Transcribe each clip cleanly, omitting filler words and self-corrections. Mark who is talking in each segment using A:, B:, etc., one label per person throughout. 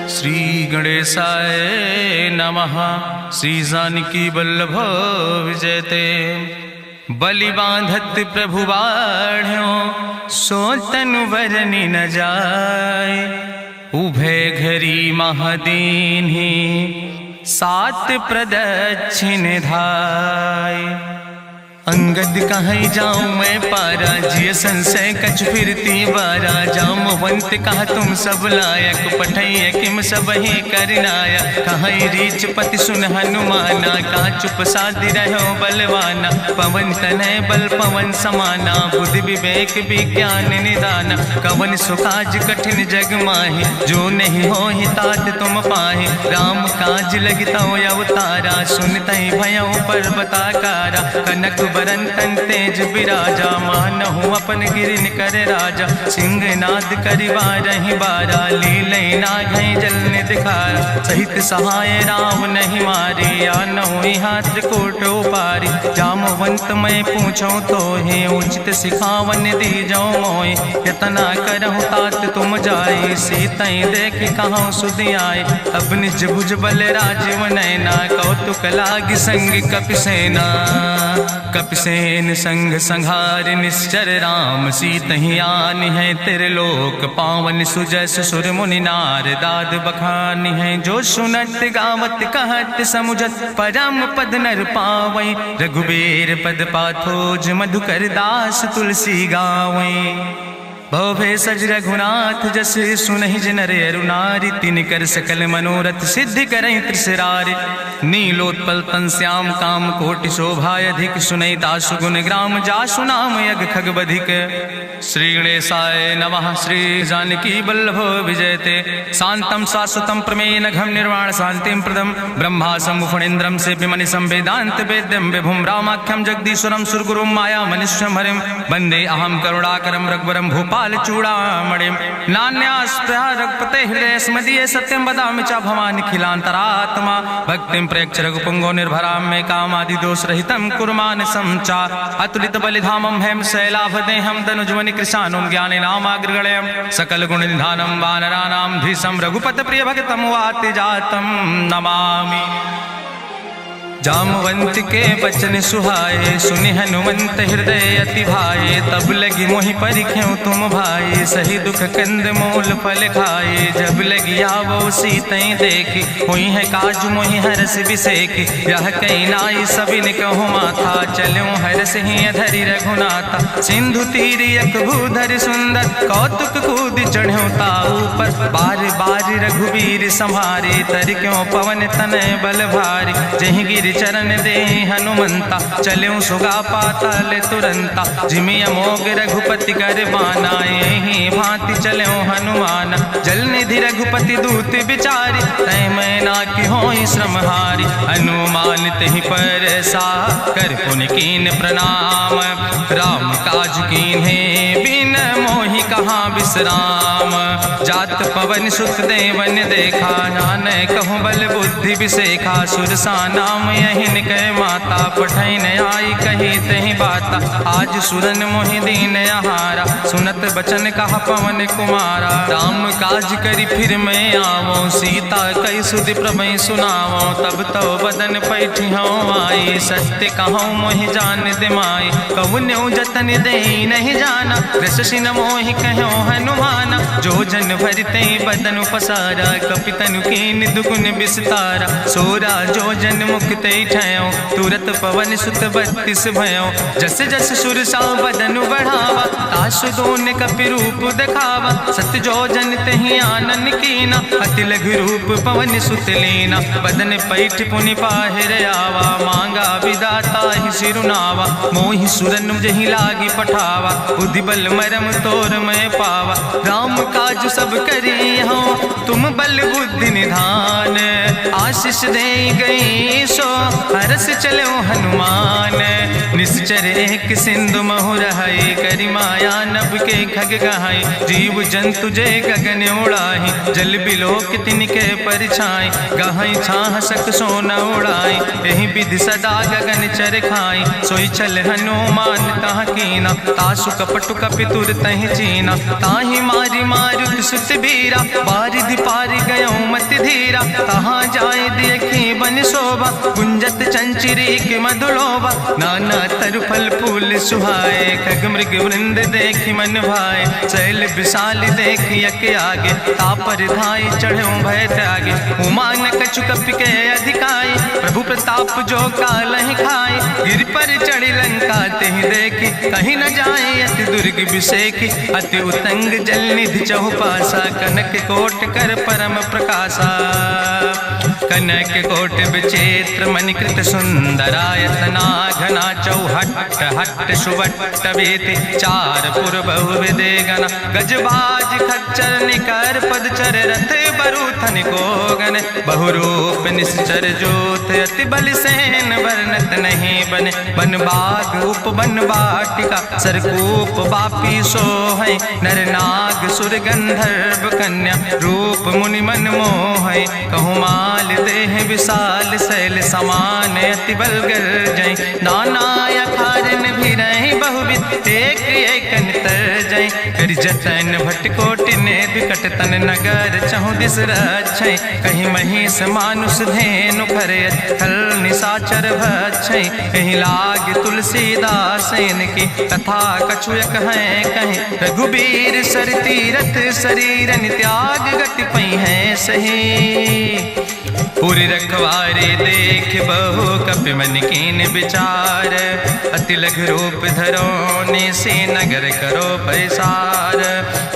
A: श्री गणेशाय नमः। श्री जानकी वल्लभ विजयते। बलि बांधत प्रभु बाढ़ो सो तनु बरनि न जाय। उभय घरी महादीन्हि सात प्रदक्षिण धाय। अंगद कहीं जाऊं मैं पारा जिय संशय कछ फिरती बारा। जामवंत कहा तुम सब लायक पठैय किम सब ही करनाया। कहीं रीच पति सुन हनुमाना कहा चुप साधि रहो बलवाना। पवन तनय बल पवन समाना बुद्धि विवेक विज्ञान निदाना। कवन सुकाज कठिन जग माहि जो नहीं हो ही तात तुम पाहि। राम काज लगितो अवतारा सुनतहि भयउ पर्वताकारा। कनक बरन तन तेज बिराजा मानहु अपन गिरिन कर राजा। सिंह नाद करिवारहि बारा लीलै नागहि जल निधिखारा। सहित सहाय राम नहीं मारे आनहु यहाँ त्रिकूट उपारी। जामवंत मैं पूछो तो हे उचित सिखावन दीजो मोय। यतना करहु तात तुम जाए सीतई देख कहूँ सुधि आए। अब निज भुज बल राजीव नैना कौतुक लाग संग कपिसेना। कपिसेन संग संहार निश्चर राम सीतहि आनि है त्रिलोक पावन। सुजस सुर मुनि नार दाद बखानि है। जो सुनत गावत कहत समुझत परम पद नर पावै। रघुबीर पद पाथोज मधुकर दास तुलसी गावै। भवभय सज रघुनाथ जस सुनहि जिनर अरुनारि। तिन कर सकल मनोरथ सिद्धि करहि त्रिसरारि। नीलोत्पल तन श्याम काम कोटि शोभा अधिक। सुनहि दासु गुण ग्राम जासु नाम यज्ञ खग बधिक। श्री गणेशाय नमः। श्री जानकी वल्लभ विजयते। शांतम शाश्वतम प्रमेयन घम निर्वाण शांतिम प्रदम। ब्रह्मा शंभु फणीन्द्रम सेव्यमणि संवेदांत वेद्यम विभुम रामाख्यम जगदीश्वरम सुरगुरुम माया मनुष्यम हरिम। वंदे अहम करुणाकरम रघुवरम भूपाल चूड़ामणिम। नान्यास्पृहा रघुपते हृदय स्मदीय सत्यम वदामि च भवानि खिलांतरात्मा। भक्तिम प्रयच्छ रघुपुंगो निर्भराम मे कामादि दोष रहितम कुर्मानसं च। अतुलित बलिधामम हेम शैलाभदेहम दनुजवनि कृशानुम ज्ञानि नामाग्रगण्यम। सकल गुण निधानम वानराणाम धीशम रघुपत प्रिय भगतम वाति जातम नमामि। जामवंत के बचन सुहाए सुनि हनुमंत हृदय अति भाए। तब लगी मोहि परिख्यो तुम भाई सही दुख कंद मूल फल खाए। जब लगी आवो सीतई देखी हुई है काज मोहि हरस बिसेखी। यह कई नाई सबिन कहु माथा चलो हरस ही धरि रघुनाथा। सिंधु तीर यक भूधर सुंदर कौतुक कूद चढ़ो ताऊ पर। बार बार रघुबीर संहारे तर क्यों पवन तनय बल भारी। जहि गिर चरण दे हनुमंता चलो सुगा पाताल तुरंता। जिमि अमोघ रघुपति कर बाना यही भांति चलो हनुमाना। जल निधि रघुपति दूत बिचारी तय मैना की होई श्रमहारी। हनुमान तहि पर सा कर पुनि कीन प्रणाम। राम काज कीन्हे बिन मोहि कहाँ विश्राम। जात पवन सुत देवन देखा नान कहूँ बल बुद्धि विसेखा। सुरसा नाम यहिन कह माता पठैन आई कही तहि बाता। आज सुरन मोहि दीन आहारा सुनत बचन कहा पवन कुमारा। राम काज करी फिर मैं आवो सीता कई सुधि प्रभु सुनावो। तब तो बदन पैठी हूँ आई सत्य कहूँ मोहि जान दिमाई। कहुन्यु जतन दे नहीं जाना रससिन मोहि कहो हनुमाना। जो जन भरते बदन पसारा कपितनु कीन दुगुन विस्तारा। सोरा जो जन मुक्ते ठयो तुरत पवन सुत 32 भयो। जस जस सुरसा बदन बढ़ावा तासु दोन कपि रूप दिखावा। सत्य जो जन तहि आनन कीना अति लघु रूप पवन सुत लीना। बदन पैठ पुनि पाहिर आवा मांगा विदाता ही सिरुनावा। मोहि सुरन जहि लागी पठावा बुद्धि बल मरम तोर मैं पावा। राम काज सब करी हो तुम बल बुद्धि निधान। आशीष दे गई सो हरस चलो हनुमान। निश्चर एक सिंधु महुर हई करी माया नभ के खग गहाई। जीव जंतु जे गगन उड़ाही जल बिलोक तिनके परछाई। गहाई छाह सक सोन उड़ाई यही विधि सदा गगन चर खाई। सोई चल हनुमान तह कीना तासु कपटु कपितुर तहि चीना। ताहि मारी मारुत सुत बीरा बारिधि पारि गयो मत धीरा। तहाँ जाय देखी बन शोभा गुंजत चंचिरीक मधुलोभा। नाना तरु फल फूल सुहाए खग मृग वृंद देखी मन भाए। शैल विशाल देखी यके आगे तापर धाई चढ़ो भय त्यागे। उमान कछु कपि के अधिकाई प्रभु प्रताप जो कालहि खाई। गिर पर चढ़ी लंका तेहि देखी कहीं न जाए अति दुर्ग विषेखी। अति उतंग जल निधि चहुपासा कनक कोट कर परम प्रकाशा। कनक कोट विचित्र मणिकृत सुंदरायतना घना चौहट्ट हट्ट सुवट्ट वेति। चार पुर बहुविधे गना गजबाज खच्चर निकर पदचर रथ बरूथन को गन। बहुरूप निश्चर जोत अति बल सेन वर्णत नहीं बने। बन बाग उप बन बाटिका सरकूप बापी सोहै। नर नाग सुर गंधर्व कन्या रूप मुनि मन मोहै। कहूँ माल देह विशाल शैल समान अति बल गर्जै। नाना अखारन भी रही बहुविध एक एक नितर जै। कर जतन भटकोटि ने विकट तन नगर चहु दिस रक्षै। कहीं महिष मानुष धेनु खरे खल निशाचर भक्षै। कहीं लाग तुलसीदास इनकी कथा कछुयक है कहीं। रघुबीर सर तीरथ शरीरन त्याग गति पई है सही। पूरी रखवारे देख बहु कपि मन कीन विचार। अति लघु रूप धरो ने से नगर करो पैसार।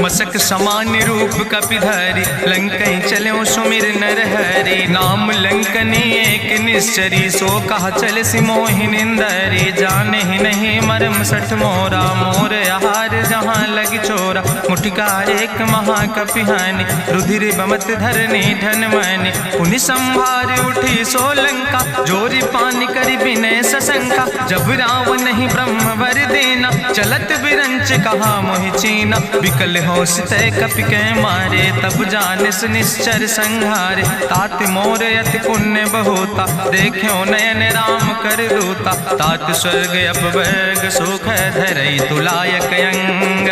A: मसक समान रूप कपि धरि लंकई चलो सुमिर नर हरि। नाम लंकनी एक निश्चरी सो कहा चल सी मोहि निंदरी। जाने ही नहीं मरम सठ मोरा मोर आहार जहाँ लग चोरा। मुठिकार एक महाकपि हानि रुधिर बमत धरनी धन मनि। पुनि संभार उठी सोलंका जोरी पानी करी विनय सशंका। जब रावण नहीं ब्रह्म वर देना चलत बिरंच कहा मोहि चीना। विकल होश तय कपि के मारे तब जानिस निश्चर संहारे। तात मोर अति पुण्य बहुता देखो नयन राम कर दूता। तात स्वर्ग अपवर्ग सुख धरई तुलायक अंग।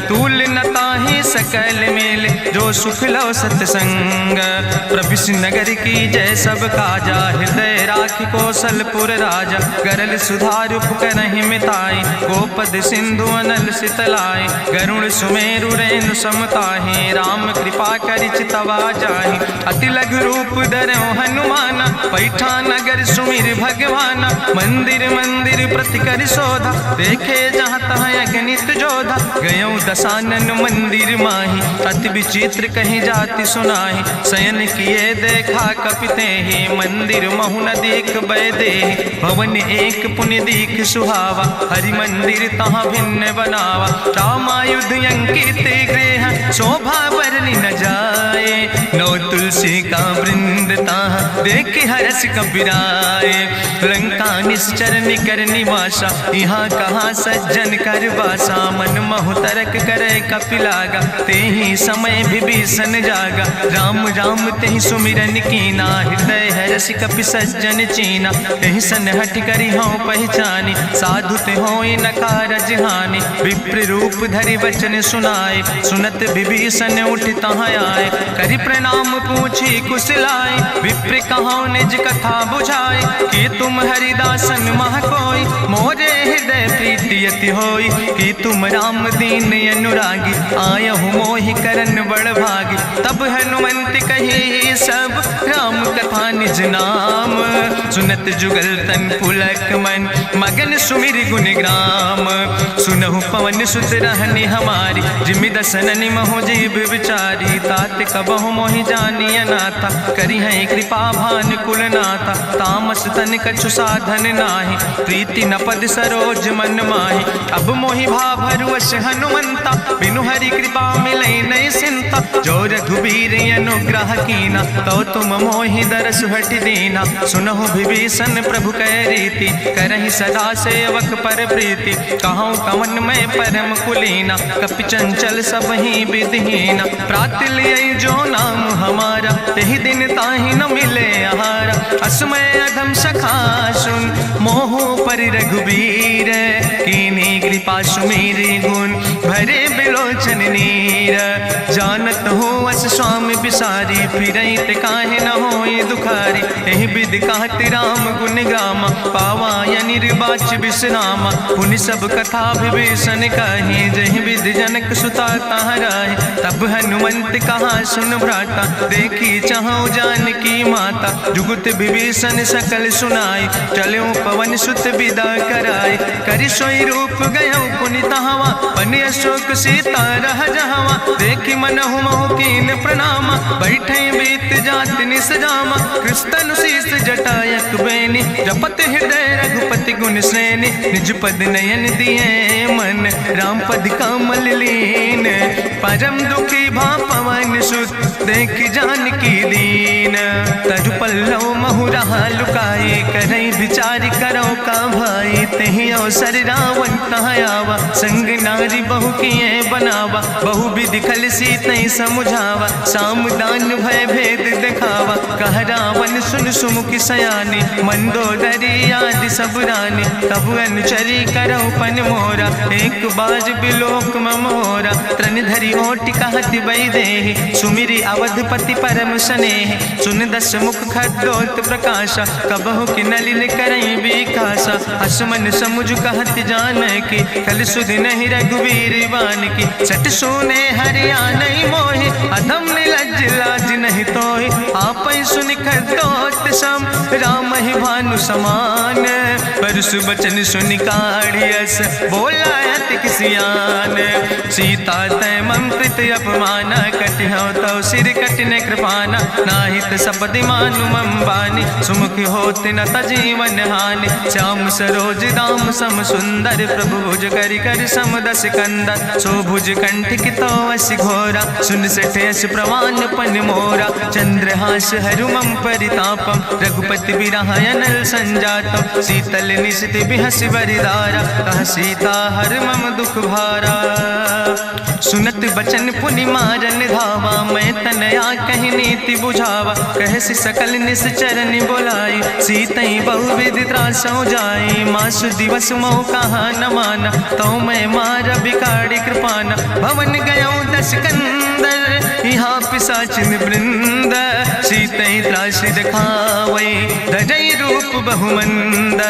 A: तूल न ताहि सकल मेल जो सुख लो सत्संग। प्रभिस नगर की जय सब काजा हृदय राखि कौशलपुर राजा। गरल सुधारु करहि मिताई गोपद सिंधु अनल सितलाई। गरुण सुमेरु रेणु समताहि राम कृपा करि चितवा जाहि। अति लघु रूप धरो हनुमाना पैठा नगर सुमिर भगवाना। मंदिर मंदिर प्रति कर शोधा देखे जहाँ तहाँ अगणित जोधा। गयो दशानन मंदिर माही अति विचित्र कहीं जाति सुनाही। शयन किए देखा कपिते ही मंदिर महु न देख बैदे। भवन एक पुण्य दीख सुहावा हरि मंदिर तहाँ भिन्न बनावा। रामायुध अंकित गृह शोभा वर्णि न जाए। नौ तुलसी का वृंद तहाँ देख हरस कबीराए। लंका निश्चर निकर निवासा यहाँ कहाँ सज्जन कर वासा। मन महु तरक करे कपिलागा ते ही समय विभीषण जागा। राम राम तेहि सुमिरन कीना हृदय हरस कपि सज्जन चीना। एहि सन हठ करि हूँ पहचानी साधु ते होई न कारज हानि। विप्र रूप धरि वचन सुनाए सुनत विभीषण उठ तहाँ आए। करि प्रणाम पूछी कुशलाए विप्र कहाँ निज कथा बुझाए। कि तुम हरिदासन मह कोई मोरे हृदय प्रीति अति होई। कि तुम राम दीन अनुरागी आयहु मोहि करन बड़ भागी। तब हनुमंत कही सब राम कथा निज नाम। सुनत जुगल तन पुलक मन मगन सुमिर गुण ग्राम। सुनहु पवन सुत रहनी हमारी जिमि दसननि महो जीव विचारी। तात कबहु मोहि जानी अनाथा करी है कृपा भान कुलनाथा, तामस तन कछु साधन नाही, प्रीति न पद सरोज मन माही। अब मोहि भाभरुअस हनुमंता, बिनु हरि कृपा मिलै नहीं सिंता। जो रघुबीर अनुग्रह कीना, तो तुम मोहि दरस हटि दीना। सुनहु विभीषण प्रभु कै रीति, करहि सदा सेवक पर प्रीति। कहूँ कवन में परम कुलीना, कपि चंचल सब ही विधिहीना। प्रात लियै जो नाम हमारा, यही दिन ताहि न मिले आहारा। असमय अधम सखा सुन, मोह पर रघुबीर। कीन्ही कृपा सुमेरि गुण, भरे बिलोचन नीर। जानत हो अस स्वामी बिसारी, फिरहि ते काहे न होई दुखारी। एहि विधि कहत राम गुण गामा, पावा निर्वाच विश्रामा। पुनि सब कथा विभीषण कही, जहि विधि जनक सुता कहाँ रहे। तब हनुमंत कहा सुन भ्राता, देखी चाहूँ जानकी माता। जुगुत विभीषण सकल सुनाई, चलो पवन सुत विदा कराई। करि सोई रूप गयो पुनि तहवा, बनि अशोक सीता रह जहवा। देखी मनहु मोह कीन प्रणामा, बैठे बीत जात निस जामा। कृष्ण शीस जटायक बेनी, जपत हृदय रघुपति गुण श्रेणी। निज पद नयन दिए मन, राम पद कमल लीन। परम दुखी भा पवन सुत, देख जानकी दीन। तरु पल्लव महु रहा लुकाई, करई विचार करो का भाई। तेहि अवसर रावण तहाँ आवा, संग नारी बहु किए बनावा। बहु विधि खल सीतै समुझावा, साम दान भय भेद दिखावा। कह रावण सुन सुमुखी सयानी, मंदोदरी आदि सब रानी। तब अनुचरी करौ पन मोरा, एक बाज बिलोक ममोरा। तृण धरि ओट कहत वैदेही, सुमिरि अवधपति परम स्नेह। सुन दस मुख खद्योत प्रकाशा, कबहु कि नलिन करई विकासा। असमन समुझ कहत जानकी, कल सुध नहीं रघुवीर बान की। सट सुने हरियाणई मोहि, अधम निलज्ज लाज नहीं तोहि। आपै सुनि खद्योत सम, राम ही भानु समान। परसु बचन सुनि काढ़ियस, बोला अति किसियान। सीता तै मम कृत अपमाना, कटिहौ तौ सिर कटिन कृपाना। नाहित सपदि मानु मम बानी, सुमुख होत न तजीवन हानि। श्याम सरोज दाम सम सुंदर, प्रभु भुज करि करि सम दस कंदर। सो भुज कंठ कितो अस घोरा, सुन सठ यस प्रवान पन मोरा। चंद्रहास हरु मम परितापम, रघुपति बिरह अनल संजातम। शीतल निशित बिहसि बरिदारा, कह सीता हर मम दुख भारा। सुनत बचन पुनि मारन धावा, मैं तनया कहि नीति बुझावा। कहसि सकल निश्चरनि बोलाई, सीतई बहुविधि त्रासौ जाई। मासु दिवस मोह कहा न माना, तो मैं मार बिगाड़ी कृपाना। भवन गयो दस कंदर, यहाँ पिशाचिन वृंद। सीतई त्रास दिखावै, धजई रूप बहुमंद।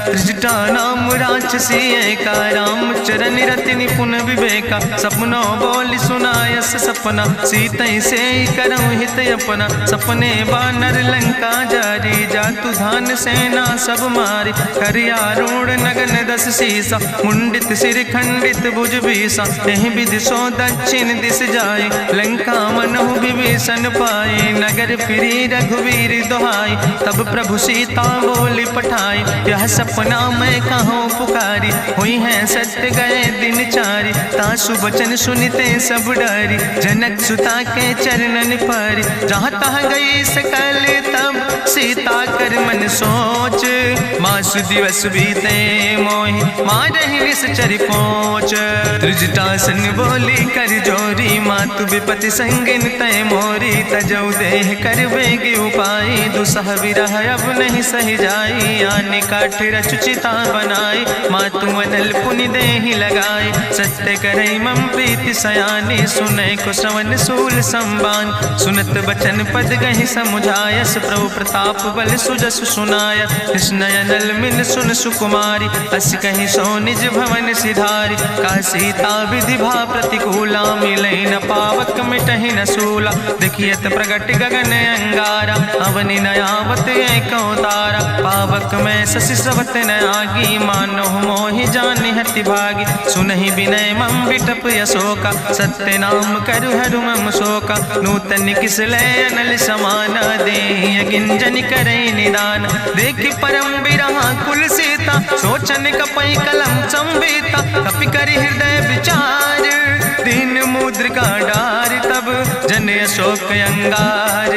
A: त्रिजटा नाम राक्षसी एका, राम चरण रति निपुण विवेका। सपनो बोल सुनायस सपना, सीतई से करऊँ हित अपना। सपने बानर लंका जारी, जातु धान सेना सब मारी। करियारूढ़ नगन दस सीसा, मुंडित सिर खंडित भुज बीसा। यही विधि सो दक्षिण दिस जाए, लंका मनहु विभीषण पाए। नगर फिरी रघुवीर दुहाई, तब प्रभु सीता बोली पठाई। यह सपना मैं कहूँ पुकारी, हुई है सत्य गए दिन चारी। तासु वचन सुनते सब डरी, जनक सुता के चरणन पर। जहाँ तहाँ गई सकल तब, सीता कर मन सोच। मासु दिवस बीते मोहि, मारहि निश्चर पहुँच। त्रिजटासन बोली कर जोरी, मातु विपति संगिन तय मोरी। तजौ देह कर बेग उपाय, दुसह विरह अब नहीं सही जाई। आने काठ रचुचिता बनाई, मातु अनल पुनि देहि लगाई। सत्य करई मम प्रीति सयानी, सुनै को श्रवण सूल संबान। सुनत बचन पद गहि समुझायस, प्रभु प्रताप बल सुजस सुनाय। कृष्ण अनल मिल सुन सुकुमारी, अस कहि सो निज भवन सिधारी। का सीता विधि भा प्रतिकूला, मिलै न पावक मिटहि न सूला। देखियत प्रगट गगन अंगारा, अवनि न आवत एक तारा। पावक में शशि स्रवत न आगी, मानो मोहि जानि हति भागी। सुनहि विनय मम विटप यशोका, सत्य नाम करु हरु मम शोका। तन किसलय अनल समाना दे गिंजन करे निदान देखी परम बिरहा कुल सीता सोचन कपई कलम संवेता कपि करि हृदय विचार दीन मुद्रिका डार तब जन अशोक अंगार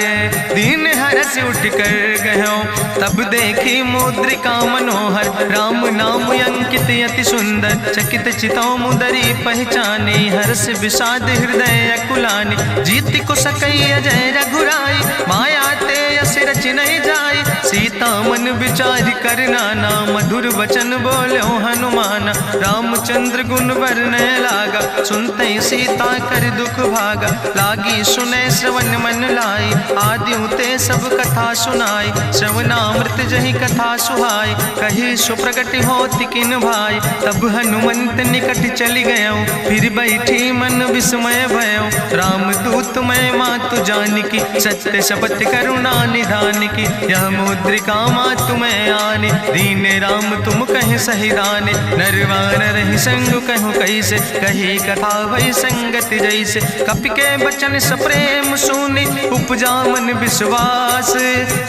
A: दीन हरस उठ कर गयो तब देखी मुद्रिका मनोहर राम नाम अंकित अति सुंदर चकित चितौ मुदरी पहचाने हर्ष विषाद हृदय अकुलाने जीत को सकई अजय रघुराई माया ते यस रच नहीं जाई सीता मन विचार कर नाना मधुर वचन बोलो हनुमान रामचंद्र गुण वर्णय लागा सुनते सीता कर दुख भागा लागी सुने श्रवण मन लाई आदि ते सब कथा सुनाई श्रवणामृत जहि कथा सुहाई कही सुप्रगट होति किन भाई तब हनुमंत निकट चली गयो फिर बैठी मन विस्मय भयो राम दूत मैं मातु जानकी सत्य शपथ करुणा निधान की यह मुद्रिका मातु मैं आने दीन राम तुम कहे सही दाने नरवान रही संग कहूँ कैसे कही कथा वही संगत जैसे कपि के बचन सप्रेम सुनि उपजा मन विश्वास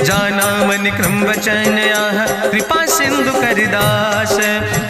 A: जाना मन क्रम वचन आह कृपा सिंधु करिदास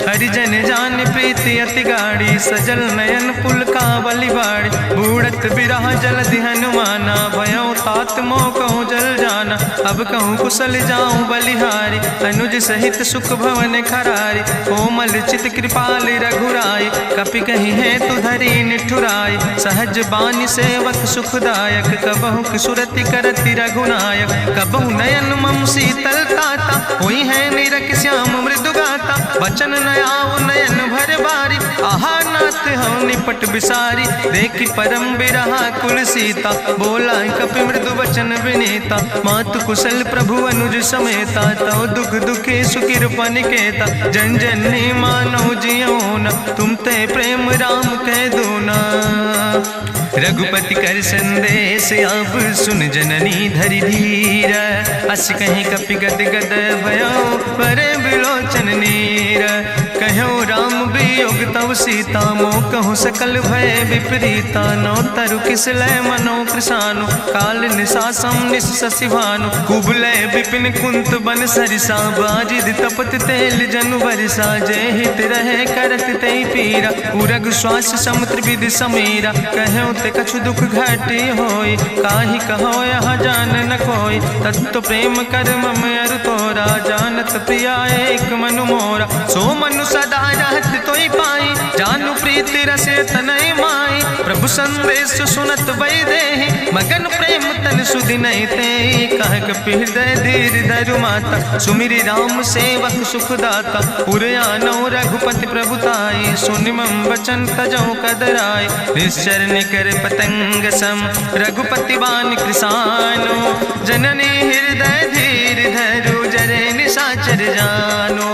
A: हरिजन जान प्रीति अति गाड़ी सजल नयन पुल का बलिबाड़ी बूढ़त बिरह जलधि हनुमाना भयो तात मोह कहूँ जल जाना अब कहूँ कुशल जाऊँ बलिहारी अनुज सहित सुख भवन खरारी कोमल चित कृपाल रघुराई कपि कही है तु धरी निठुराई सहज बानी सेवक सुखदायक कबहु सुरति करति रघुनायक कबहु नयन मम शीतल ताता हुई है निरख श्याम मृदु गाता बचन नयाव नयन भर बारी आहा नाथ हम निपट बिसारी देखी परम बिरहा कुल सीता बोला कपि मृदु वचन विनीता मातु कुशल प्रभु अनुज समेता तव दुख दुखी सुखिर पनिकेता जन जन मानो जियोना तुम ते प्रेम राम कह दूना रघुपति कर संदेश अब सुन जननी धरि धीर अस कहीं कपि गद गद भयो पर बिलोचन नीर कहो राम वियोग तव सीता मोह कहूँ सकल भय विपरीता नो तरु किसलय मनो कृषानु काल निशासम निशसिभानु कुबलय विपिन कुंत बन सरिसा बाजिद तपत तेल जनु बरिसा जय हित रहे करत ते पीरा उरग श्वास समुद्र विधि समीरा कहो ते कछु दुख घाटी होई काहि कहो यह जान न कोई तत्व प्रेम कर मम अरु तोरा जानत प्रिया एक मनु मोरा सो मनु सदा रहत तोई पाई जानु प्रीति रसे तनय माई प्रभु संदेश सुनत वै देहि मगन प्रेम तन सुधि नहीं ते कह कपि हृदय धीर धरु माता सुमिरि राम सेवक सुखदाता पुरयानो रघुपति प्रभुताई सुनि मम वचन तजौ कदराय निश्चर निकर पतंग सम रघुपति बान कृसानो जननी हृदय धीर धरु जरे निशाचर जानो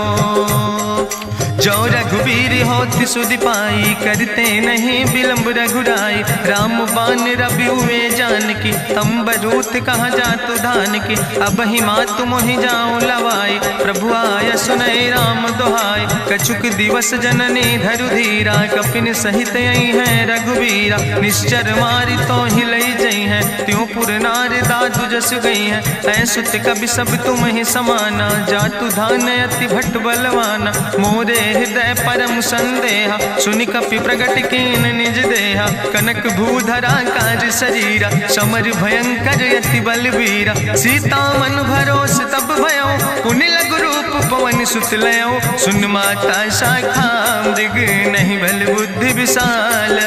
A: जो रघुवीर होति सुधि पाई करते नहीं विलंब रघुराई राम बान रवि हुए जानकी तंबरूत कहाँ जातु धान की अब ही मातु मोहि जाऊं लवाई प्रभु आय सुनय राम दुहाई कछुक दिवस जननी धरु धीरा कपिन सहित यही है रघुवीरा निश्चर मारी तो ही लई जई है त्यों पुर नार दादु जस गई है ऐसुत कभी सब तुम ही समाना जातु धान अति भट बलवाना मोरे हृदय परम संदेहा सुनि कपि प्रगट कीन निज देहा कनक भूधरा काज शरीरा समर भयंकर यति बलवीरा सीता मन भरोस तब भयो पुनि लघु रूप पवन सुत लयो सुन माता शाखा मृग नहीं बल बुद्धि विशाल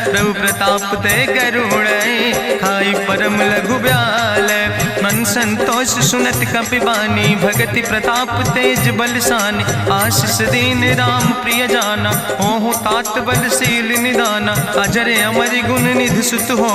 A: प्रभु प्रताप ते करुण खाई परम लघु ब्याल मन संतोष सुनत कपि बानी भगति प्रताप तेज बलसानी आशीष दीन राम प्रिय जाना ओहु तात बलशील निदाना अजर अमर गुण निधि सुत हो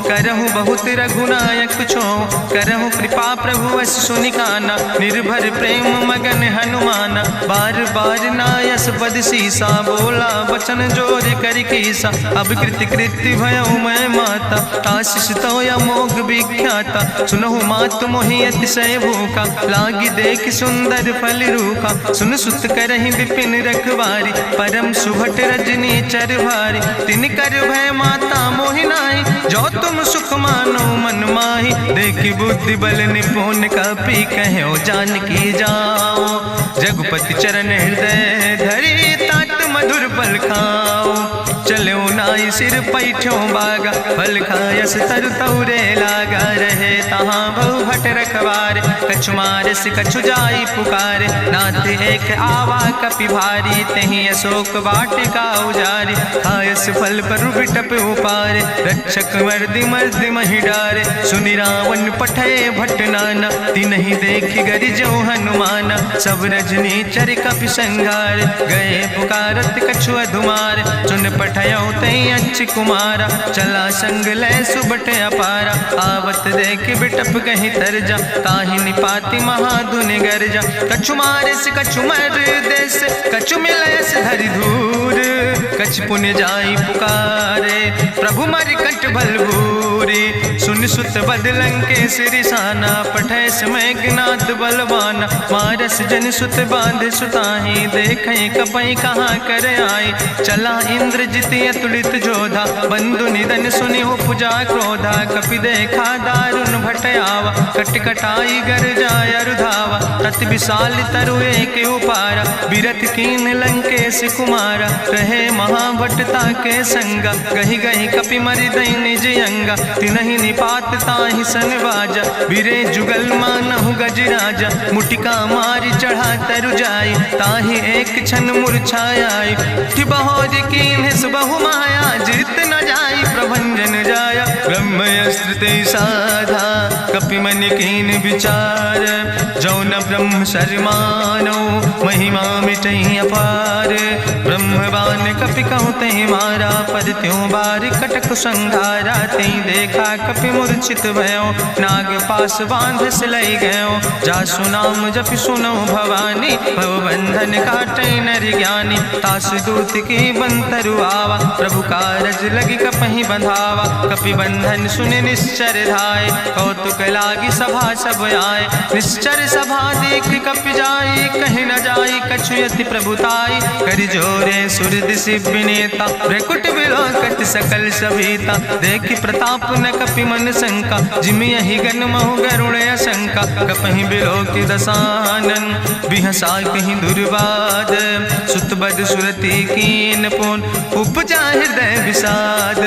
A: करहु बहुत रघुनायक छो करहु कृपा प्रभु अस सुनिकाना निर्भर प्रेम मगन हनुमाना बार बार नायस पद सीसा बोला वचन जोर कर कीसा अब कृति कृति भयो मैं माता आशीष तो अमोघ विख्याता सुनहु मात मोहि अतिशय भूखा, लागी देख सुंदर फल रूखा। सुन सुत करहि विपिन रखवारी, परम सुभट रजनी चर भारी। तिन कर भय माता मोहि नाहि, जो तुम सुख मानो मन माहि। देखि बुद्धि बल निपुण कपि, कहो जानकी जाओ। जगुपति चरण हृदय धरि, तात मधुर फल खाओ। चलो नाई सिर पैठो बागा, फल खायस तरु तौरे लागा। रहे तहाँ बहु भट रखवारे, कछु मारस कछु जाई पुकारे। नाथ एक आवा कपि भारी, तहीं अशोक वाटिका उजारी। खायस फल पर बिटप उपारे, रक्षक मर्दि मर्दि महि डारे। सुनि रावण पठय भट नाना, तिन्हि देखि गरिजो हनुमाना। सब रजनी चर कपि संघार, गए पुकारत कछु अधुमार। सुन पठयो तई अच्छ कुमारा, चला संग लय सुबट अपारा। आवत देख बिटप कहीं तरजा, ताहि निपाति महाधुन गरजा। कछु मारिस कछु मर देस, कछु मिलयस धरि धूर। कछ पुण्य जाई पुकारे, प्रभु मरि कंठ बलभूरी। सुन सुत बदलं के सिरिसाना, पठय समय ज्ञात बलवाना। मारस जन सुत बांध सुताही, देखें कपई कहाँ कर आई। चला इंद्रजित अतुलित जोधा, बंधु निधन सुनि उपजा क्रोधा। कपि देखा दारुण भटयावा, कट कटाई गर जाय रुधावा। तत विशाल तरु एक उपारा, बिरथ कीन लंकेश कुमारा। रहे महाभटता के संगा, गहि गहि कपि मरि दई निज अंगा। तिनहि निपात ताहि सन बाजा, बिरे जुगल मानहु गजराजा। मुटिका मारि चढ़ा तरु जाई, ताहि एक क्षण मूर्छाई। बहोज कीन्हिस बहु माया, जीत न जाई प्रभंजन जाया। ब्रह्मयस्त्र ते साधा, कपि मन कीन विचार। जो न ब्रह्म शर्मानो, महिमा मिटई अपार। ब्रह्मवान कपि कहु तहि मारा, पर त्यों बार कटक संघारा। तई देखा कपि मूर्छित भयो, नाग पास बांध सिलई गयो। जासु नाम जपि सुनो भवानी, भव बंधन काटई नर ज्ञानी। तासु दूत की बंतरु आवा, प्रभु कारज लगी कपहि बंधावा। कपि बंधन सुनि निश्चर धाय, कौतुक लागी सभा सब आए। निश्चर सभा देख कपि जाई, कहीं न जाई कछु यति प्रभुताई। करि जोरे सुर दिसि विनेता, भ्रकुट विलोकत सकल सभीता। देखि प्रताप न कपि मन शंका, जिमि यहि गन महु गरुण असंका। कपहि बिलोकि दसानन, बिहसा कहीं दुर्वाद। सुत बद सुरति कीन पुन, उपजा हृदय विषाद।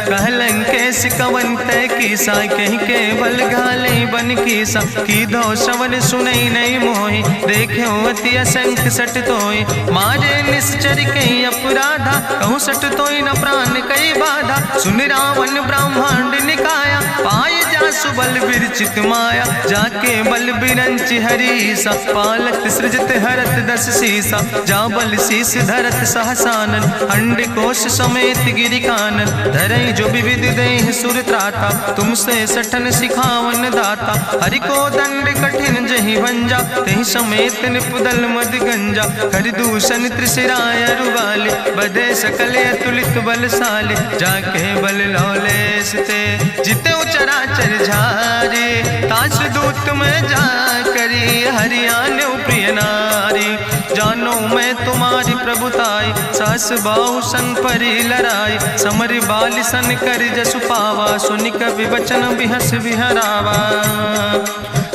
A: कहलन केस कवन तय कीसा, कहीं केवल घाले बन कीसा। कीधो श्रवण सुनई नहीं मोहि, देख्यो अति असंख्य सट तोय। मारे निश्चर कई अपराधा, कहूँ सट तोय न प्राण कई बाधा। सुन रावण ब्रह्मांड निकाया, पाय जासु बल विरचित माया। जाके बल बिरंच हरीसा, पालत सृजत हरत दस सीसा। जा बल शीस धरत सहसानन, अंड कोश समेत गिरि कानन। धरई जो विविध देह सुर त्राता, तुमसे सठन सिखावन दाता। हरि को दंड कठिन जहि भंजा, तहि समेत निपुदल मद गंजा। कर दूषण त्रिशिराय रुवाले, बधे सकल अतुलित बलशाले। जाके बल लौलेस ते, जिते चराचर झारे। तास दूत में जा करी, हरियाण प्रिय नारी। जानो मैं तुम्हारी प्रभुताई, सास बाहु सन परी लड़ाई। समर बाल सन कर जसु पावा, सुनि कवि वचन बिहस बिहरावा।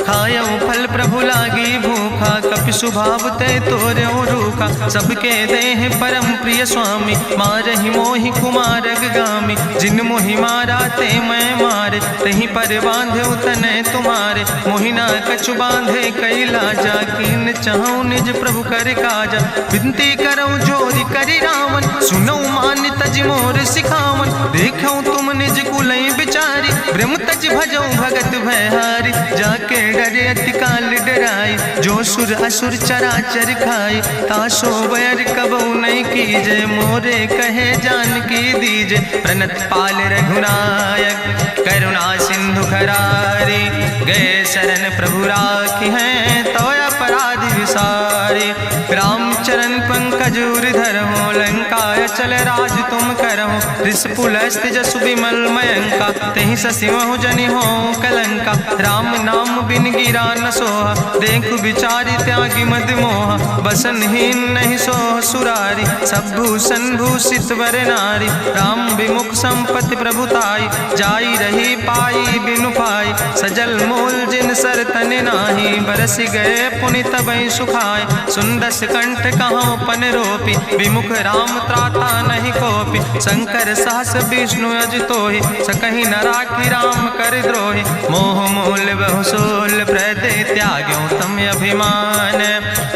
A: खायो फल प्रभु लागी भूखा, कपि सुभाव ते तोर्यो रूखा। सबके देह परम प्रिय स्वामी, मारहि मोहि कुमारग गामी। जिन मोहि मारा ते मैं मारे, तहीं पर बांधे तने तुम्हारे। मोहिना कछु बांधे कैला, जाकीन चाहूं निज प्रभु कर काजा। विनती करऊं जोरि करि रावण, सुनऊ मान तज मोर सिखावन। देखऊं तुम निज कुलई बिचारी, ब्रह्म तज भजऊं भगत भयहारी। जाके डरे अति काल डराई, जो सुर असुर चराचर खाई। तासो बैर कबऊ नहीं कीजे, मोरे कहे जानकी दीजे। प्रणत पाल रघुनायक, करुणा सिंधु खरारी। गए शरण प्रभु राखी हैं, तो अपराध विसारे। रामचरण पंकज खजूर धरहु, लंकाय चल राज तुम करहु, रिसपुलस्त जसु विमल मयंका, तेहि ससिमहु जनि हो कलंका, राम नाम बिन गिरा न सोहा, देखु विचारि त्यागी मद मोहा, बसनहीन नहीं सोह सुरारी, सब भूषण भूषित वर नारी, राम विमुख संपत्ति प्रभुताई, जाई रही पाई बिनु पाई, सजल मूल जिन सर तन नाही, बरस गए पुनि तबहि सुखाय, सुंदस कंठ कहाँ पन रोपी, विमुख राम त्राता नहीं कोपी, शंकर सहस विष्णु अजितोहि, सकहि न राखि राम कर द्रोहि, मोह मूल बहु सोल प्रदे त्याग्यो तम अभिमान,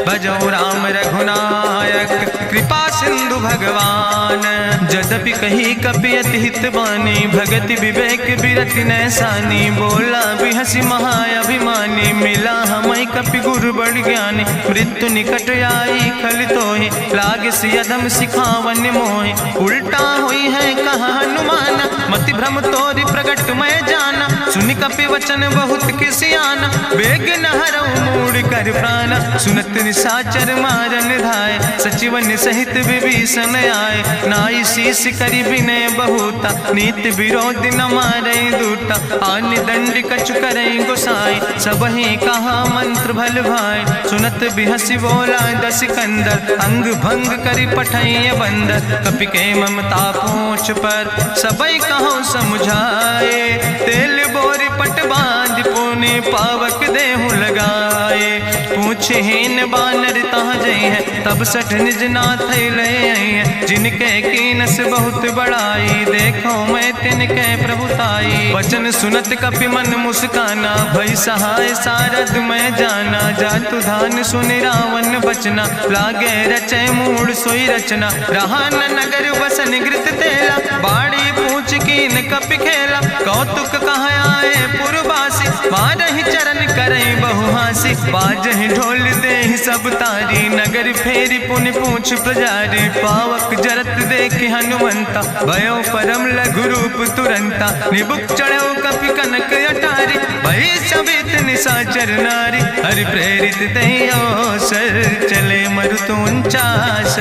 A: भजो राम रघुनायक कृपा सिंधु भगवान, जदपि कही कपि अति हित बानी, भगति विवेक बिरति नैसानी, बोला बिहसी महाअभिमानी, मिला हमई कपि गुरु बड़ ज्ञानी, मृत्यु निकट आई खल तोहि, लागे सियदम सिखावन मोहि, उल्टा हुई है कहा हनुमान, मति भ्रम तोरि प्रगट मैं जाना, सुनि कपि वचन बहुत किसियाना, बेग न हरऊ मूढ़ कर प्राण, सुनत निशाचर मारन धाय, सचिवन सहित विभीषण आए, नाई शीस करि विनय बहुता, नीति विरोध न मारै दूता, आन दंड कछु करै गोसाई, सबहि कहा मंत्र भल भाई, सुनत बिहसी बोला दस कंदर, अंग भंग करि पठैय बंदर, कपि के ममता पूछ पर सबई कहो समुझाए, तेल बोरी पट बांध पुनि पावक देहु लगाए, पूछहीन बानर तहाँ जई है, तब सठ निज नाथ ले आई है, जिनके कीनस बहुत बड़ाई, देखो मैं तिनके प्रभुताई, वचन सुनत कपि मन मुस्काना, भई सहाय सारद मैं जाना, जातु धान सुनि रावण बचना, लागे रचै मूढ़ सोई रचना, रहा न नगर बसन घृत तेला, बाड़ी पूछ कीन कपि खेला, कौतुक कहाँ आए पुरवासी, मारहि चरण करई बहु हासी, बाजहि ढोल देहि सब तारी, नगर फेरी पुनि पूछ प्रजारी, पावक जरत देखि हनुमंता, भयो परम लघु रूप तुरंता, निबुक चढ़ो कपि कनक अटारी, भई सबित निशाचर नारी, हरि प्रेरित तहि अवसर, चले मरुत 49,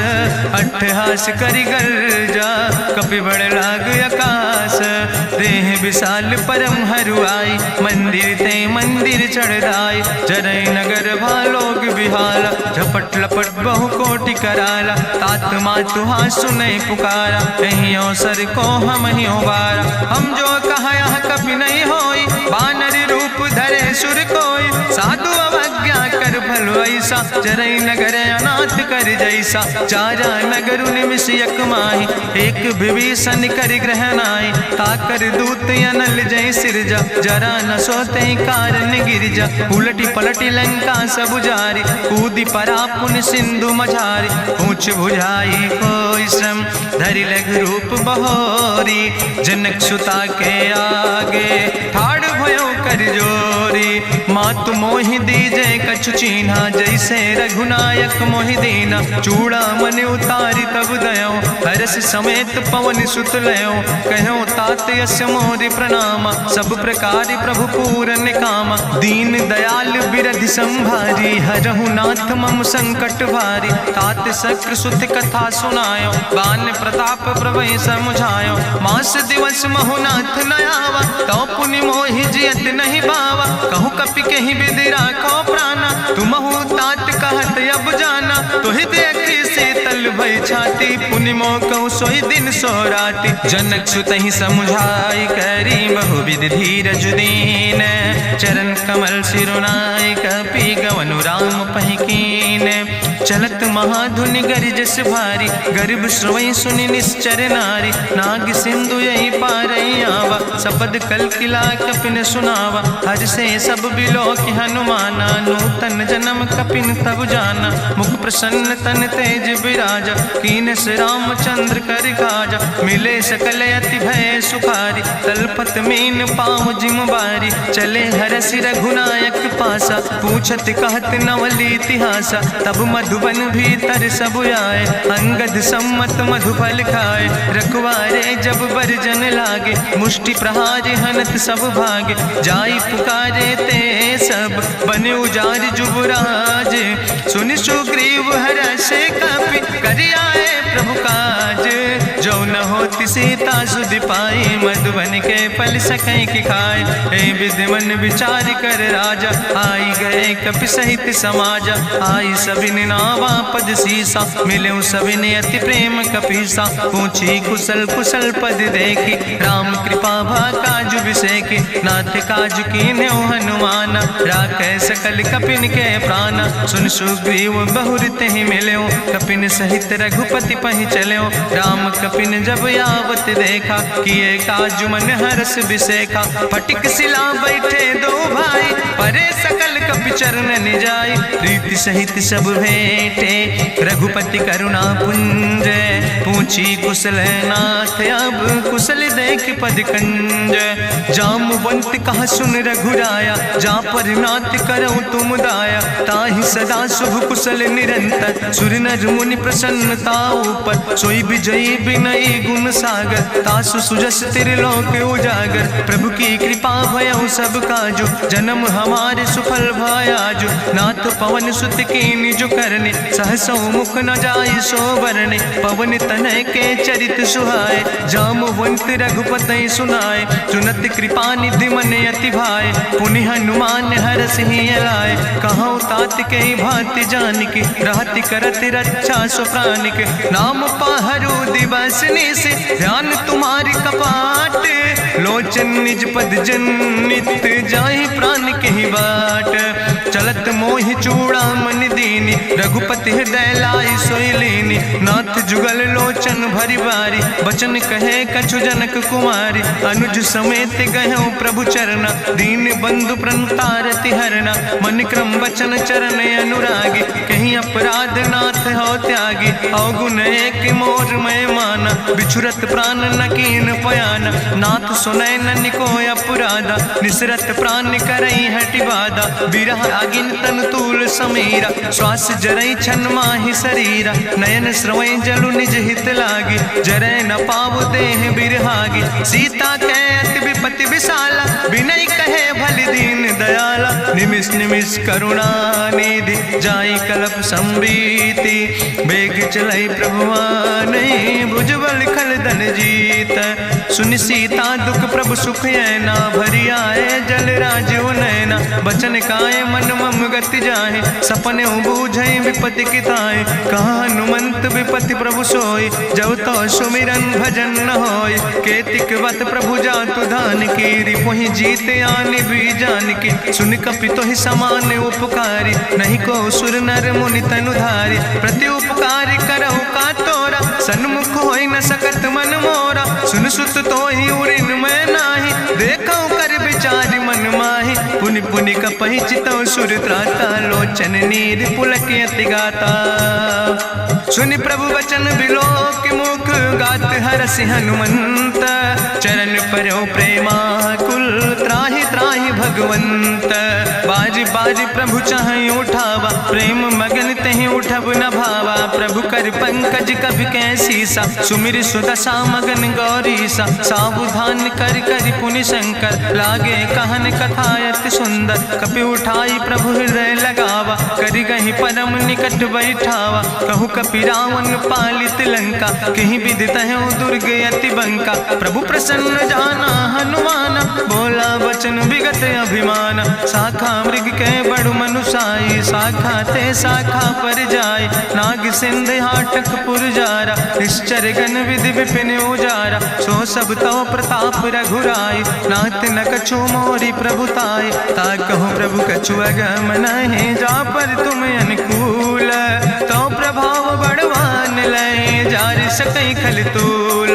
A: अट्ठहास करि गर्जा, कपि बड़ लाग आकाश, देह विशाल परम हरुआई, मंदिर ते मंदिर चढ़ाई, जरै नगर भालोग बिहाला, झपट लपट बहु कोटि कराला, तात मातु हाँ सुनै पुकारा, एहि अवसर को हम ही बारा, हम जो कहा यहाँ कभी नहीं होई, बानर रूप धरे सुर कोई, साधु अवज्ञा कर भल ऐसा, जरै नगर अनाथ कर जैसा, चारा नगर निमिष यक माही, एक विभीषण कर ग्रह नाई, ताकर दूत अनल जय सिरजा, जरा न सोते कारण गिरजा, उलटी पलटी लंका सब जारी, कूदी परा पुन सिंधु मझारी, पूछ बुझाई कोई श्रम, धरि लघु रूप बहोरी, जनक सुता के आगे ठाड़ भयो कर जोरी, मातु मोहि दीजे कछु चीन्हा, जैसे रघुनायक मोहि दीना, चूड़ा मन उतारी तब दयो, हरस समेत पवन सुत लयो, कहो तात यस मोरि प्रणामा, सब प्रकार प्रभु पूरन कामा, दीन दयाल बिरधि संभारी, हरहु नाथ मम संकट भारी, तात शक्र सुत कथा सुनायो, बान प्रताप प्रभय समुझायो, मास दिवस महुनाथ न आवा, तो पुनि मोहि जियत नहीं बावा, कहु कपि कहि विधि राखो प्राणा, तुमहु तात कहत अब जाना, तोहि देखी शीतल भई छाती, पुनि मोह कहु सोई दिन सो राति, जनक सुतहि समुझाई करी बहु विधि धीरज दीन, चरण कमल सिरुनाई कपि गवनु राम पहि कीन, चलत महाधुनि गरिजस भारी, गर्भ श्रवई सुनि निश्चर नारी, नाग सिंधु यही पारई आवा, सबद कल किला कपिन सुनावा, हर से सब बिलो कि हनुमाना, नूतन जन्म कपिन तब जाना, मुख प्रसन्न तन तेज विराजा, कीनस रामचंद्र कर काजा, मिले सकल अति भय सुखारी, तलपत मीन पाँव जिम बारी, चले हरस रघुनायक पासा, पूछत कहत नवल इतिहासा, तब मधुबन भीतर सब आए, अंगद सम्मत मधुफल खाए, रखवारे जब बरजन लागे, मुष्टि प्रहार हनत सब भागे, जाई पुकारे ते सब बने उजार जुबराज, सुन सुग्रीव हरषे कपि करि आए प्रभु काज। जो न होती सीता सुध पाई, मधुबन के फल सकै की खाए। हे विधि मन विचार कर राजा, आई गए कपि सहित समाजा। आई सबिन नावा पद सीसा, मिले सबिन अति प्रेम कपीसा। पूछी कुशल कुशल पद देखी, राम कृपा भा काजु बिसेकी। नाथ काजु कीन्हे हनुमाना, राखे सकल कपिन के प्राणा। सुन सुग्रीव बहुर तेहि मिल्यो, कपिन सहित रघुपति पहि चल्यो। राम कपिन जब यावत देखा, किए काजु मन हरस बिसेखा। फटिक सिला बैठे दो भाई, परे सकल कपि चरण निजाई। प्रीति सहित सब भेंटे, रघुपति करुणा पुंज। पूछी कुशल नाथ, अब कुशल देख पद कंज। जामवंत कहा सुन रघुराया, जा पर नाथ करऊं तुम दाया। ताहि सदा शुभ कुशल निरंतर, सुर नर मुनि प्रसन्नता ऊपर। सोई विजयी विनयी गुण सागर, तासु सुजस त्रिलोक उजागर। प्रभु की कृपा भयउ सब काजु, जन्म हमारे सुफल भयाजु। नाथ पवन सुत की निज करने, सहसो मुख न जाय सो बरने। पवन तनय के चरित सुहाए, जामवंत रघुपति सुनाए। चुनत कृपा निधि मन अति भाए, पुनि हनुमान हरषि लाए। कहूँ तात के भांति जानकी, रहति करत रक्षा सो प्राणिक। नाम पाहरु दिवस निस, ध्यान तुम्हारी कपाट। लोचन निज पद जनित, जाहि प्राण के बाट। चलत मोहि चूड़ामणि दीनी, रघुपति हृदय लाई सोई लीनी। नाथ जुगल लोचन भरि बारी, बचन कहे कछु जनक कुमारी। अनुज समेत गयो प्रभु चरना, दीन बंधु प्रणतारति हरना। मन क्रम बचन चरण अनुरागी, कहीं अपराध नाथ हो त्यागी। अवगुण एक मोर मैं माना, बिछुरत प्राण न कीन पयाना। नाथ सुनय नन को अपराधा, निसरत प्राण करई हटि बाधा। बिरह अगिन तन तूल समीरा, श्वास जरई छन माहि शरीरा। नयन श्रवै जलु निज हित लागी, जरै न पाव देह बिरहागी। सीता के अति विपति विशाला, विनय कहे भलि दीन दयाला। निमिष निमिष करुणा निधि, जाई कलप संबीति। बेग चलई प्रभुआनै, भुजबल खल धन जीत। सुनि सीता दुख प्रभु सुख ऐना, भरि आए जल राजु नैना। बचन काए मन मम गति जाहे, सपने बूझै विपति किताए। कहा हनुमंत विपति प्रभु सोई, जब तो सुमिरन भजन न होय। केतिक वत प्रभु जातु धान की, रिपुहि जीत आनि भी जान की। सुन कपि तोहि समान उपकारी, नहीं को सुर नर मुनि तनुधारी। प्रति उपकार करहु का तोरा, सन्मुख होई न सकत मन मोरा। सुन सुत तोहि उरिन मैं नाही, देखौ कर विचार मन माहि। पुनि पुनि कपहि चितौ सुर त्राता, लोचन नीर पुलक अति गाता। सुनि प्रभु वचन बिलोक मुख, गात हरषि हनुमंत। चरण पर्यो प्रेमाकुल, त्राहि त्राहि भगवंत। बाज बाज प्रभु चाहि उठावा, प्रेम मगन तेहि उठब न भावा। प्रभु कर पंकज कभि कैसीसा, सुमिर सुदशा मगन गौरीसा। सावधान कर कर पुनि शंकर, लागे कहन कथा अति सुंदर। कपि उठाई प्रभु हृदय लगावा, करि गहि परम निकट बैठावा। कहु कपि रावण पालित लंका, कहीं विधि तहु दुर्ग अति बंका। प्रभु प्रसन्न जाना हनुमाना, बोला वचन विगत अभिमान। शाखा मृग के बड़ु मनुसाई, शाखा ते शाखा पर जाय। नाग सिंध हाटक पुरजारा, निश्चर गण विधि विपिन उजारा। सो सब तव प्रताप रघुराई, नाथ न कछु मोरी प्रभुताई। ता कहूँ प्रभु कछु अगम नहीं, जा पर तुम अनुकूल। तो प्रभाव बड़वान लय, जार सकई खल तूल।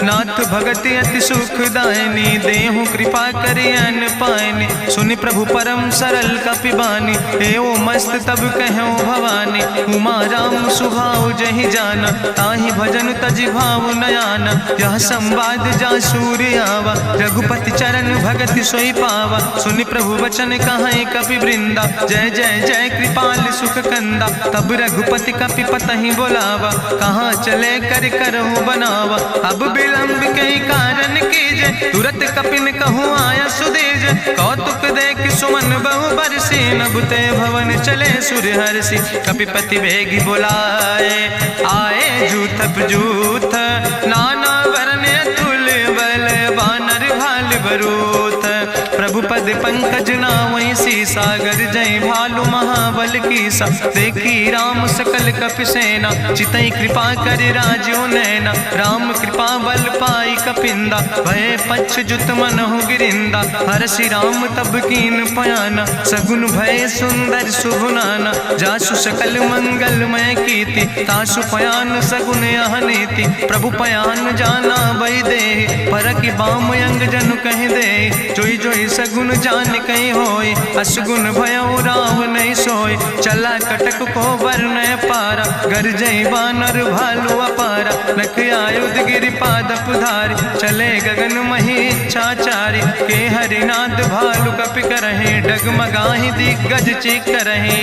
A: नाथ भगति अति सुखदायनी, देहु कृपा करि अन पायनी। सुनि प्रभु परम सरल कपिबानी, एओ मस्त तब कहूँ भवानी। उमा राम सुभाव जहि जाना, ताहि भजन तजि भाव नयाना। यह संवाद जा सूर्य आवा, रघुपति चरण भगति सोई पावा। सुनि प्रभु वचन कहाई कपि वृंदा, जय जय जय कृपाल सुख कंदा। तब रघुपति कपि पतहि बोलावा, कहाँ चले कर करहु बनावा। अब विलंब के कई कारण कीज, तुरत कपिन कहूँ आया सुदेज। कौतुक देख सुमन बहु बरसी, नभते भवन चले सूर्य हर्षि। कपिपति वेगी बुलाए, आए जूथप जूथ, नाना वरण अतुल बल, बानर भाल बरूथ। प्रभु पद पंकज नावै सीसा, सागर जय भालु महाबल कीसा। देखी राम सकल कपि सेना, चितई कृपा कर राजो नैना। राम कृपा बल पाई कपिंदा, भय पक्ष जुत मनहु गिरिंदा। हरषि राम तब कीन पयाना, सगुन भय सुंदर शुभ नाना। जासु सकल मंगलमय कीर्ति, तासु पयान सगुन अहनीति। प्रभु पयान जाना बई दे, परकि बाम अंग जनु कहि दे। जोई जोई सगुन जान कहीं होय, असगुन भयो राव नहीं सोय। चला कटक को वर्णय पारा, गरजई बानर भालु अपारा। लख आयुध गिरि पादप धारि, चले गगन मही इच्छाचारि। के हरिनाद भालु कपि करहि, डगमगाहि दिग्गज चिकरहि।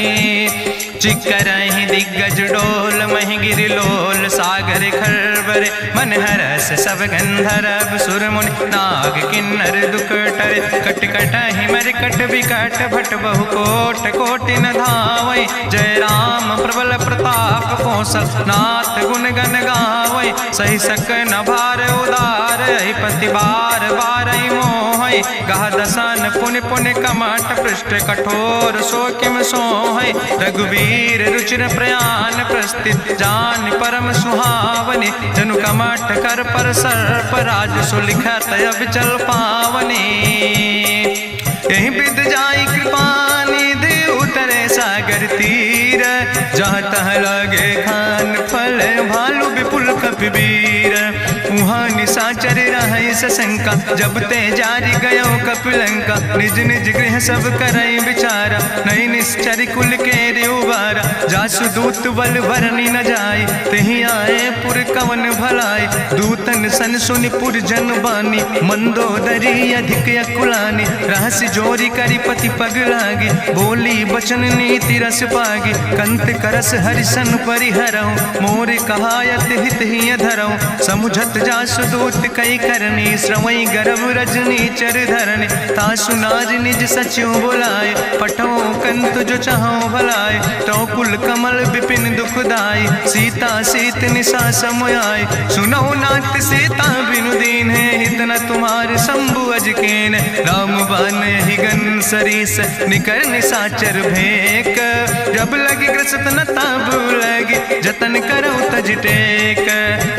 A: चिकरहि दिग्गज डोल, महि गिरि लोल। सागर खरबर मन हरस, सब गंधर्व सुर मुनि। नाग किन्नर दुख टरे, कट कटहि मरकट विकट। भट बहु कोट कोटि न धावै, जय राम प्रबल प्रताप कौशल। नाथ गुण गण गावै, सही सक न भार उदार। पति बार बार मोहै, गह दसन पुनि पुनि कमठ। पृष्ठ कठोर सो किम सोहै, रघुवीर रुचिर प्रयाण। प्रस्थित जान परम सुहावनी, जनु कमठ कर पर सर्प। राज सुलिखत अविचल पावनी, यही विद जाई कृपा निधि। उतरे सागर तीर, जहाँ तह लगे खान फल। भालु विपुल कपिवीर, उहाँ निशाचर रहै सशंका। जब ते जारी गयो कपिलंका, निज निज गृह सब करई विचारा। नहीं निश्चर कुल के रेउबारा, जासु दूत बल भरनी न जाय। तेहि आए पुर कवन भलाई, दूतन सन सुनि पुर जन बानी। मंदोदरी अधिक अकुलानी, रहस्य जोरी करी पति पग लागी। बोली बचन नीति रस पागी, कंत करस हरिसन परिहरऊँ। मोर कहायत हित ही धरऊँ, समुझत जासु दूत कई करनी। श्रवई गर्भ रजनी चर धरनी, तासु नाज निज सचिव बुलाए। पठो कंत जो चाहो भलाए, तो कुल कमल विपिन दुखदाई। सीता सीत निशा समयाय, सुनो नाथ सीता बिनु दीन है। हित न तुम्हारे शंभु अजकेन, राम बान ही गन सरीस। निकर निशाचर भेक, जब लगी ग्रसत न तब लगी। जतन करो तज टेक,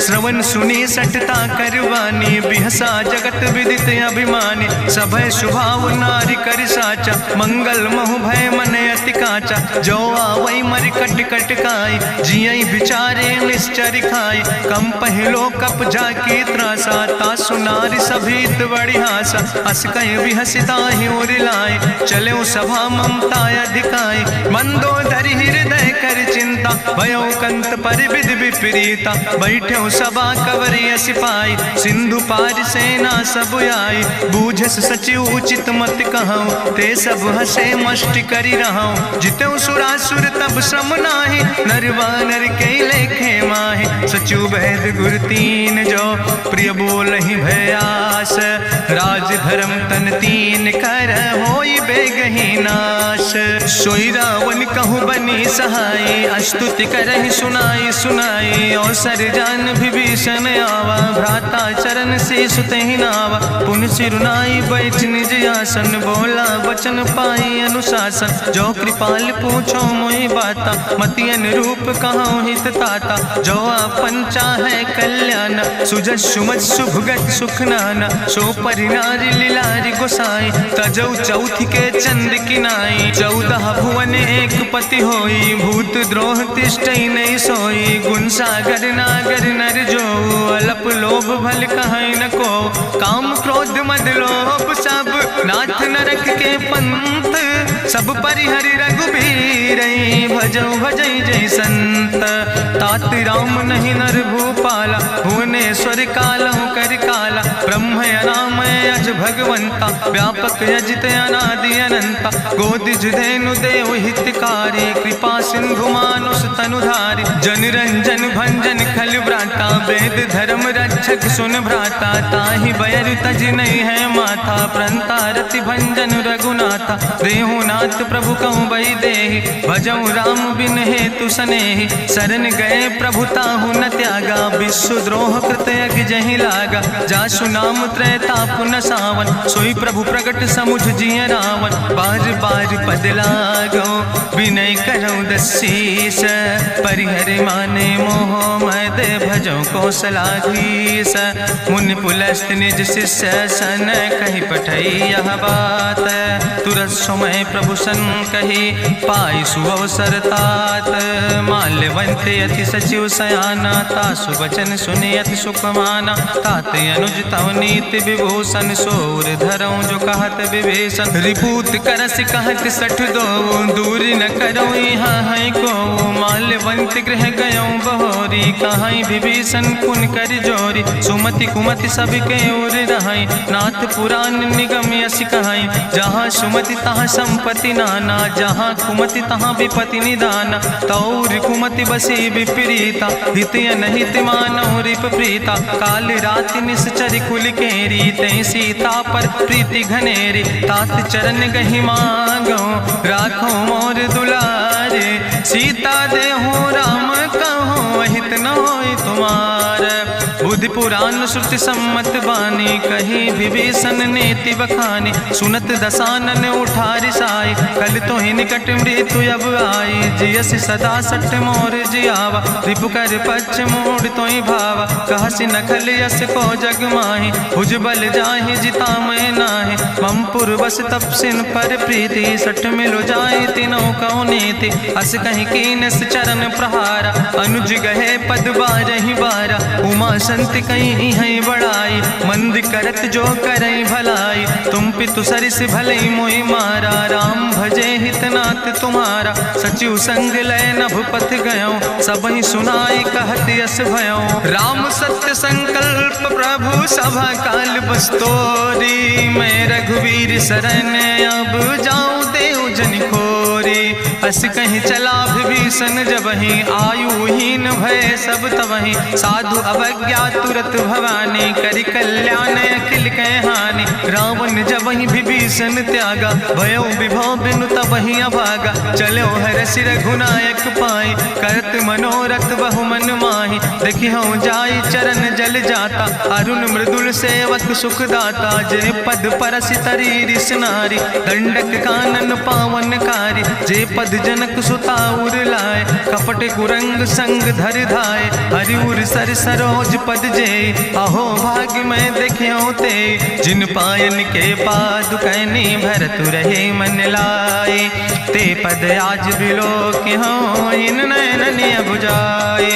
A: श्रवण सुनी सटता करवानी। बिहसा जगत विदित अभिमानी, सभय स्वभाव नारी कर साचा। मंगल महु भय मन अति काचा, जो आवै मर कट कट खाई। जियई विचारे निश्चर खाई, कम पहलो कप जाकी त्रासा। तासु नारी सभीत बड़ी हासा, अस कहीं विहसिता ही उर लाए। चले सभा ममता अधिकाई, मंदोदरी हृदय कर चिंता। भयो कंत पर विध विपरीता, बैठे सभा कवरिय सिपाही। सिंधु पार सेना सब आई, बूझस सचिव उचित मत कहूँ। ते सब हसे मष्ट करी रहूँ, जितेऊ सुरासुर तब श्रम नाही। नरवानर के लेखे माहि, सचिव भेद गुर तीन जो। प्रिय बोल ही भयास, राज धर्म तन तीन कर। होई बेगही नाश, सोई रावण कहूँ बनी सहाय। अस्तुति करहि सुनाई सुनाई, अवसर जान विभीषण आवा। भ्राता चरण से सुतहि नावा, पुन सिरुनाई बैठ निज आसन। बोला वचन पाई अनुशासन, जो कृपाल पूछो मोहि बाता। मति अनुरूप कहूँ हित ताता, जो आपन चाहे कल्याण। सुजस सुमत सुभगत सुख नाना, सो परिनारी लीलारी गोसाई। तजौ चौथ के चंद किनाई, 14 भुवन एक पति होई। भूत द्रोह तिष्ठई नहीं सोई, गुण सागर नागर नर जो। अलप लोभ भल कहीं न को, काम क्रोध मद लोभ सब। नाथ नरक के पंथ, सब परिहरि रघुबीर। भजौ भजई जय संत, तात राम नहीं नर भूपाला। भुवनेश्वर कालहु कर काला ब्रह्म अनामय अज भगवंता व्यापक अजित अनादि अनंता गोदिज धेनु देव हितकारी कृपा सिंधु मानुष तनुधारी जन रंजन भंजन खल व्राता वेद धर्म रक्षक सुन भ्राता ताहि बयर तज नहीं है माथा प्रंता रति भंजन रघुनाथा देहुनाथ प्रभु कहूँ बई देहि भजऊ राम बिन हेतु सनेहि शरण गए प्रभु ताहु न त्यागा विश्व द्रोह कृत यज्ञ जहि लागा जासु नाम त्रैताप न सावन सोई प्रभु प्रगट समुझ जिय रावण बार बार पद लागो विनय करऊँ दसीस परिहर माने मोह मद भजो कौशलाधीश मुनि पुलस्त निज शिष्य सन कही पठई यह बात तुरत समय प्रभु सन कही पाई सुअवसर तात माल्यवंत अति सचिव सयाना तासु वचन सुने अति सुख माना तात अनुज तव नीति विभूषण सोर धरऊँ जो कहत विभीषण रिपूत करस कहत सठ दो दूर न करो यहाँ है को माल्यवंत गृह गयो बहोरी कहाई विभीषण पुन कर जोरी सुमति कुमति सबके ओर रहाई नाथ पुराण निगम यश कहाई जहाँ सुमति तहाँ संपत्ति नाना जहाँ कुमति तहाँ विपति निदाना तौर कुमति बसी विपरीता हित अनहित मानव रिप प्रीता काल राति निश्चर कुल केरी तै सीता पर प्रीति घनेरी तात चरण गहि मांगो राखो मोर दुलारे सीता देहु राम कहो अहित न होय तुम्हार बुद्धि पुराण श्रुति सम्मत बानी कही विभीषण नेति बखानी सुनत दसानन उठारि साई कल तो ही निकट मृत्यु अब आई जियस सदा सठ मोर जियावा रिपु कर पक्ष मोड़ तो ही भावा कहसी नखल यस को जग माही भुज बल जाहि जिता मैं नाही मम पुर बस तपसिन पर प्रीति सठ मिलो जाए तीनों कौ नीति अस कहीं कीनस चरण प्रहारा अनुज गहे पद बारहि बारा उमा संत कहीं है बड़ाई मंद करत जो करई भलाई तुम पितु सरिस भले मोहि मारा राम भजे हितनाथ तुम्हारा सचिव संग लय नभ पथ गयो सब ही सुनाई कहत यस भयो राम सत्य संकल्प प्रभु सभा काल बस्तोरी मैं रघुवीर शरण अब जाऊं देव जन खोरी अस कहीं चला विभीषण जबहि आयुहीन भय सब तबहि साधु अवज्ञा तुरत भवानी करि कल्याण अखिल कह हानि रावण जबहि विभीषण त्यागा भयो विभव बिनु तबहि अभागा चलो हरसि रघुनायक पाई करत मनोरथ बहु मन माहि देखियो जाई चरण जल जाता अरुण मृदुल सेवक सुख दाता जे पद परसि तरी रिस नारी दंडक कानन पावन कारी जे पद जनक सुता उर लाए कपट कुरंग संग धर धाय हरिउर सर सरोज पद जे अहो भाग्य मैं देख्यो ते जिन पायन के पादु कहनी भरत रहे मन लाए ते पद आज बिलो के हो इन नयन बुझाए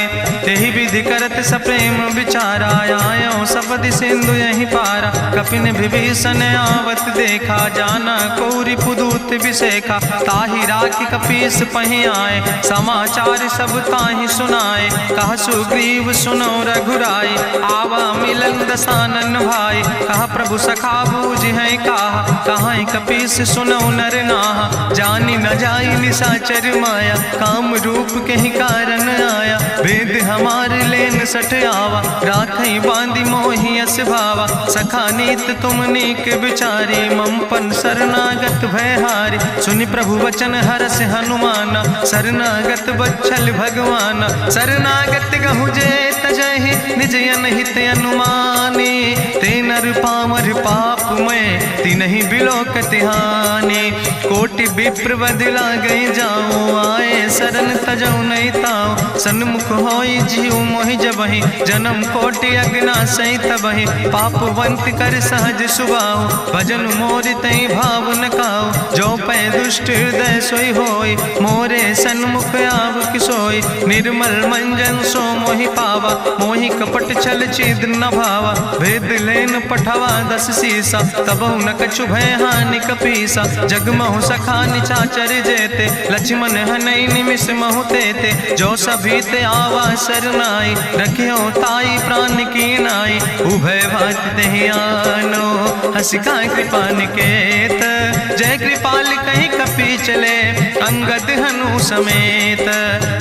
A: तेहि विधि करत सप्रेम विचारा आयो सपदि सिंधु यही पारा कपिन विभीषण आवत देखा जाना कौरि पुदूत विशेखा ताहि राखी कपीस पहि आए समाचार सब ताहि सुनाए कह सुग्रीव सुनो रघुराई आवा मिलन दसानन भाई कहा प्रभु सखा बूझ है कहा कपीस सुनो नर नाहा जानी न जाई निशाचर माया काम रूप के ही कारण आया वेद हमार लेन सठ आवा राखई बांधी मोहि यस भावा सखा नीत तुम नीक विचारी मम पन शरणागत भयहारी सुनि प्रभु वचन हरस हनुमाना शरणागत बच्छल भगवाना शरणागत गहु जे तजहि निज अनहित अनुमानी ते नर पामर पाप में तिनहि बिलोकत हानि कोटि विप्र बदला गई जाऊं आए शरण तजौ नहीं ताऊ सन्मुख होई जीव मोहि जबहि जन्म कोटि अग्ना सही तबहि पापवंत कर सहज सुभाऊ भजन मोर तई भाव न काऊ जो पै दुष्ट हृदय सोई होई मोरे सन्मुख आव किसोई निर्मल मंजन सो मोहि पावा मोहि कपट छल छिद्र न भावा। भेद लेन पठवा 10 सीसा, तबहु न कछु भय हानि कपीसा। जगमहु सखा निचाचर जेते, लक्ष्मण हनई निमिष महु तेते। जो सभी ते आवा सरनाई, रखियो ताई प्राण की नाई। उभय भात तेहि आनो, हसिका कृपा निकेत। जय कृपाल कहीं कपी चले, अंगद हनु समेत।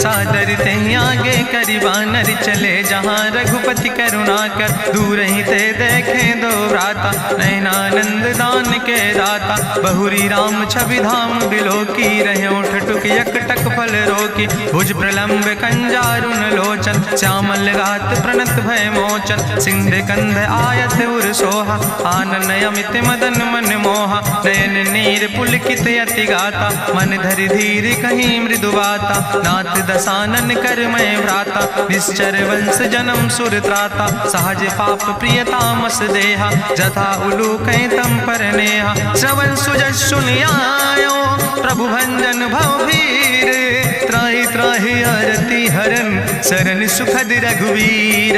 A: सादर तेहि आगे करि बानर चले, जहाँ रघुपति करुणा कर। दूर ही ते देखे दो भ्राता, नयनानंद दान के दाता। बहुरी राम छवि धाम बिलोकी, रह्यो ठठुक यकटक फल रोकी। भुज प्रलंब कंजारुन लोचन, श्यामल गात प्रणत भय मोचन। सिंध कंध आयत उर सोहा, आनन अमित मदन मन मोहा। नयन नीर पुलकित अति गाता, मन धरि धीर कहीं मृदु बाता। नाथ दसानन कर मैं भ्राता, निश्चर वंश जन्म सुर त्राता। सहज पाप प्रियतामस देहा, जथा उलूकै तम पर नेहा। श्रवण सुजस सुनियायो, प्रभु भंजन भव भीर। त्राहि त्राहि आरती हरन, शरण सुखद रघुवीर।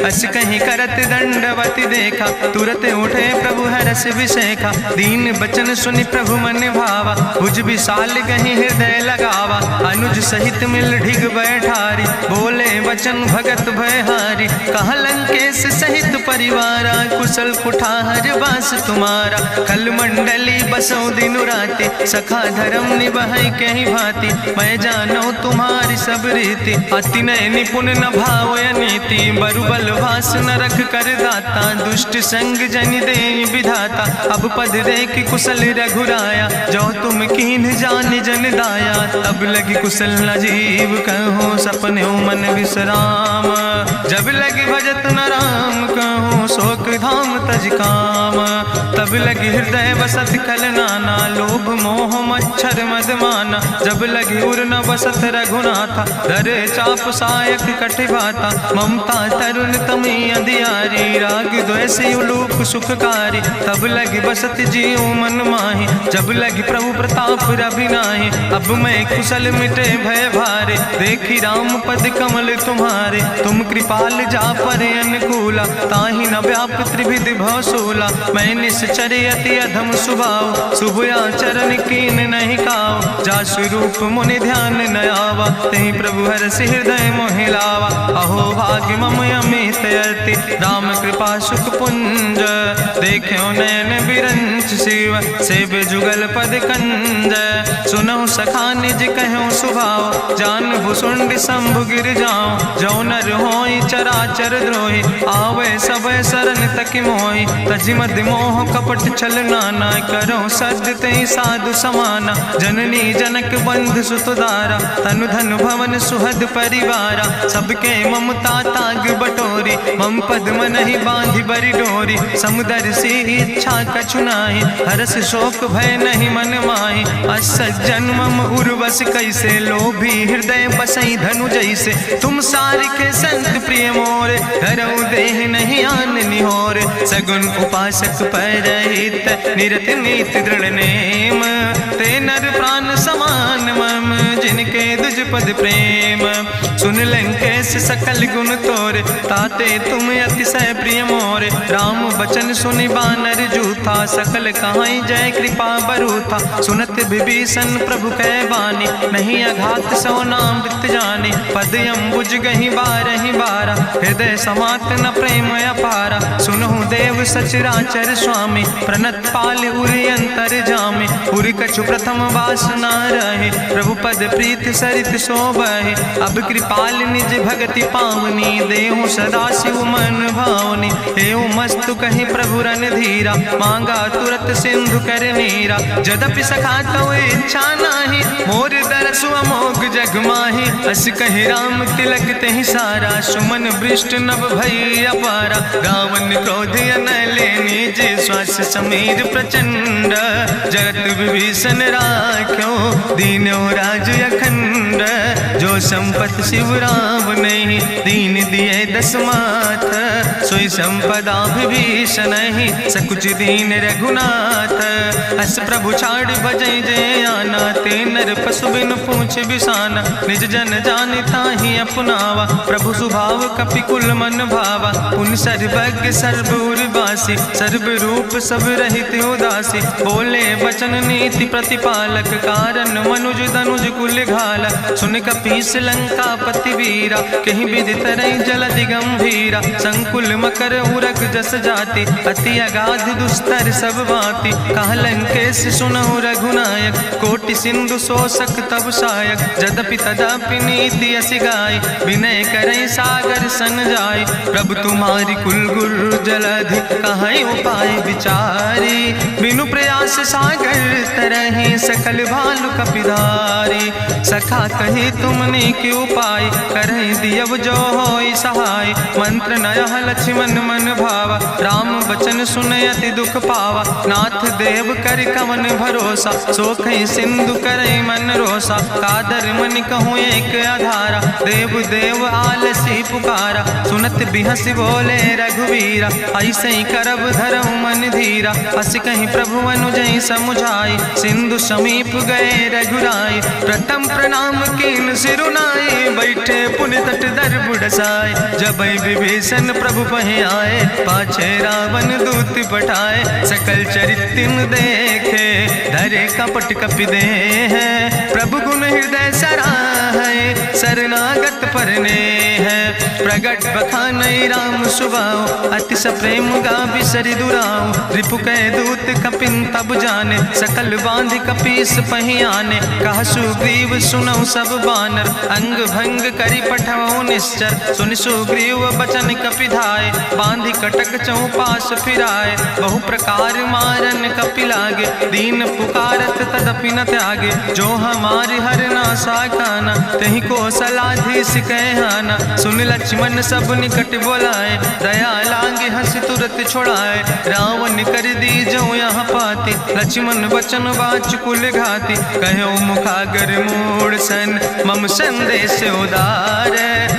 A: अस कहीं करत दंडवत देखा, तुरत उठे प्रभु हरस विशेखा। दीन बचन सुनि प्रभु मन भावा, भुज विशाल कहीं हृदय लगावा। अनुज सहित मिल ढिग बैठारी, बोले वचन भगत भयहारी। कहा लंकेश सहित परिवारा, कुशल कुठार बास तुम्हारा। कल मंडली बसो दिनु राति, सखा धर्म निभाई कहीं भांति। मैं जानो तुम्हारी सब रीति, अति नय निपुण न भाव नीति। बरुबल भास न रख कर दाता, दुष्ट संग जन दे विधाता। अब पद देख कुशल रघुराया, जो तुम कीन जान जन दाया। तब लगी कुशल न जीव कहो, सपने मन विश्राम। जब लगी भजत न राम कहो, शोक धाम तज काम। तब लगी हृदय बसत खल नाना, लोभ मोह मच्छर मद माना। जब लगी उर न बसत रघुनाथा, धर चाप सायक कटिभाता। ममता तरुण तमी अंधियारी, राग द्वेष उलूक सुखकारी। तब लगी बसत जीव मन माही, जब लगी प्रभु प्रताप रवि नाही। अब मैं कुशल मिटे भय भारे, देखी राम पद कमल तुम्हारे। तुम कृपाल जा पर अनुकूला, ताहि न व्याप त्रिविध भवसूला। मैं निश्चर अति अधम स्वभाव, शुभ आचरण कीन नहीं काव। जा स्वरूप मुनि ध्यान न आवा, तेहि प्रभु हरषि हृदय मोहि लावा। अहो भाग्य मम अमित अति, राम कृपा सुख पुंज। देखो नयन बिरंच शिव, सेव जुगल पद कंज। सुनहु सखा निज कहूँ सुभाव, जान भुसुंड शंभु गिर जाऊं। जो नर होई चराचर द्रोही, आवे सब शरण तक मोहि। तजि मद मोह कपट छल नाना, करो सद तेहि साधु समाना। जननी जनक बंधु सुत दारा, तनु धन भवन सुहद परिवारा। सबके ममता ताग बटोरी, मम पद मन ही बांधि बरी डोरी। समुदर सी इच्छा कछु नाही, हरस शोक भय नहीं मन माही। असज्जन मम उर्वश कैसे, लोभी हृदय बसई धनु जैसे। तुम सारिके संत प्रिय मोरे, धरऊ देह नहीं आन निहोर। सगुन उपासक परहित, निरत नीति दृढ़ नेम। ते नर प्राण समान मम, जिनके दुज पद प्रेम। सुन लंकेश सकल गुण तोरे, ताते तुम अतिशय प्रिय मोरे। राम बचन सुनि बानर जूथा, सकल कहाई जय कृपा बरूथा। सुनत विभीषण प्रभु कै बानी, नहीं अघात सो नाम वृत जानी। पद अम्बुज गहि बारहि बारा, हृदय समात न प्रेम अपारा। सुनहु देव सचराचर स्वामी, प्रणत पाल उरि अंतर जामी। उरि कछु प्रथम वासना रहे, प्रभु पद प्रीत सरित शोभहि। अब कृपाल निज भगति पावनी, देहु सदा शिव मन भावनी। एवं मस्तु कहि प्रभु रन धीरा, मांगा तुरत सिंधु कर नीरा। जदपि सखा तो इच्छा नाही, मोर दरसु अमोघ जग माही। अस कहि राम तिलक तेहि सारा, सुमन वृष्ट नभ भई अपारा। गावन क्रोध अनले निज, श्वास समीर प्रचंड। जगत विभीषण राख्यो, दीनो राज अखंड। जो संपत शिव राम नहीं, दीन दिए दस माथ। सोई संपदा विभीषण नहीं, सकुच दीन रघुनाथ। अस प्रभु छाड़ भजै जय आना, तेन नर पशु बिन पूछ बिसाना, निज जन जानि ताहि अपनावा, प्रभु स्वभाव कपि कुल मन भावा। पुन सर्वज्ञ सर्व उर्वासी, सर्व रूप सब रहित उदासी, बोले बचन नीति प्रतिपालक, कारण मनुज धनुज कुल घाला। सुन कपीस लंका पति वीरा, कहीं विधि तरई जलधि गंभीरा, संकुल मकर उरग जस जाति, अति अगाध दुस्तर सब भांति। कहा लंकेश सुनहु रघुनायक, कोटि सिंधु शोषक तब सायक, जदपि तदपि नीति असि गाय, विनय करई सागर सन जाय। प्रभु तुम्हारी कुल गुरु जलधि, कहीं उपाय विचारी, बिनु प्रयास सागर तरहि सकल भालु कपिधारी। सखा कही तुमने के उपाय, करहि दियव जो होई सहाय। मंत्र नयह लक्ष्मण मन भावा, राम बचन सुनय अति दुख पावा। नाथ देव कर कवन भरोसा, सोखई सिंधु करई मन रोसा। कादर मन कहूँ एक आधारा, देव देव आलसी पुकारा। सुनत बिहस बोले रघुवीरा, ऐसे ही करब धरऊ मन धीरा। हस कहीं प्रभु अनुजई समुझाई, सिंधु समीप गए रघुराई। प्रथम प्रणाम कीन सिरुनाई, बैठे पुनि तट दर बुढ़साए। जब विभीषण प्रभु पहे आए, पाछे रावण दूत पठाए। सकल चरित्र देखे, धरे कपट कपि दे है। प्रभु गुण हृदय सराहै, शरणागत परने है। प्रगट बखानई राम सुभाओ, अति सप्रेम गावि सरि दुराओ। रिपु कै दूत कपिन तब जाने, सकल बांध कपीस पहि आने। कहा सुग्रीव सुनौ सब बानर, अंग भंग करि पठवौ निश्चर। सुन सुग्रीव बचन कपि धाय, बांधि कटक चौपास फिराए। बहु प्रकार मारन कपि लागे, दीन पुकारत तदपि न त्यागे। जो हमारि हर ना साकाना, तहि कौशलाधीश कहना। सुन लक्ष्मण सब निकट बोलाए, दया लागे हंस तुरत छोड़ाए। रावण कर दी जो यहाँ पाती, लक्ष्मण बचन बाच कुल घाती। कहो मुखागर मूढ़ सन, मम संदेश उदार।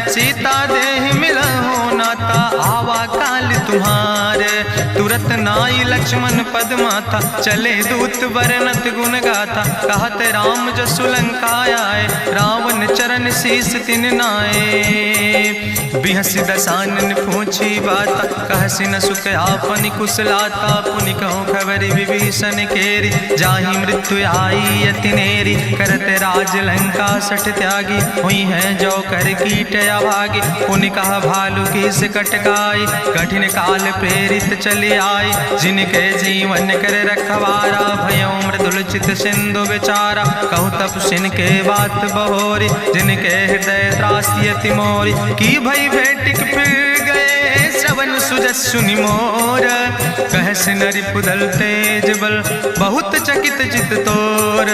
A: सीता देह मिला हो नाता, आवा काल तुम्हारे। तुरत नाई लक्ष्मण पद माथा, चले दूत बरनत गुण गाथा। कहत राम जसु लंका आए, रावण चरण शीस तिन नाए। बिहसी दसानन पूछी बाता, कहसी न सुख आपन कुशलाता। पुनि कहूँ खबरि विभीषण केरी, जाहि मृत्यु आई अति नेरी। करत राज लंका सठ त्यागी, हुई है जो कर कीट अभागी। पुनि कहा भालू किस कटकाई, कठिन काल प्रेरित चली आई। जिनके जीवन कर रखवारा, भयो मृदुल चित सिंधु विचारा। कहूँ तप सिन के बात बहोरी, जिनके हृदय त्रासी अति मोरी। की भई भेटिक फिर गए, श्रवण सुजस सुनि मोर। कहस नरि पुदल तेज बल, बहुत चकित चित तोर।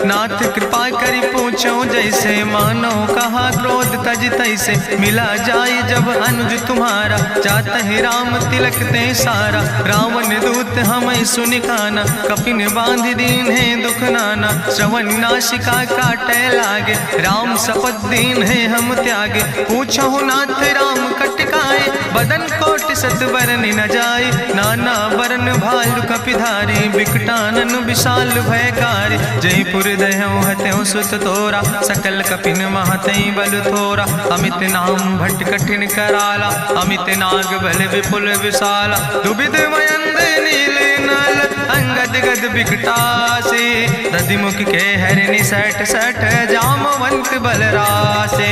A: नाथ कृपा करि पूछो जैसे, मानो कहा क्रोध तज तैसे। मिला जाय जब अनुज तुम्हारा, जात है राम तिलक ते सारा। रावण दूत हमें सुनि काना, कपिन बांध दीन है दुख नाना। श्रवण नासिका काटे लागे, राम शपथ दीन है हम त्यागे। पूछो नाथ राम कटकाए, बदन कोटि सत बरन न जाए। नाना बरन भालु कपिधारी, बिकटानन विशाल भयकारी। जयपुर दह्यों हत्यों सुत तोरा, सकल कपिन महतई बल थोरा। अमित नाम भट्ट कठिन कराला, अमित नाग बल विपुल विशाला। दुबिध मयंद नील नल, अंगद गद बिकटासे। दधिमुख के हरिणि सठ सठ, जामवंत बलरासे।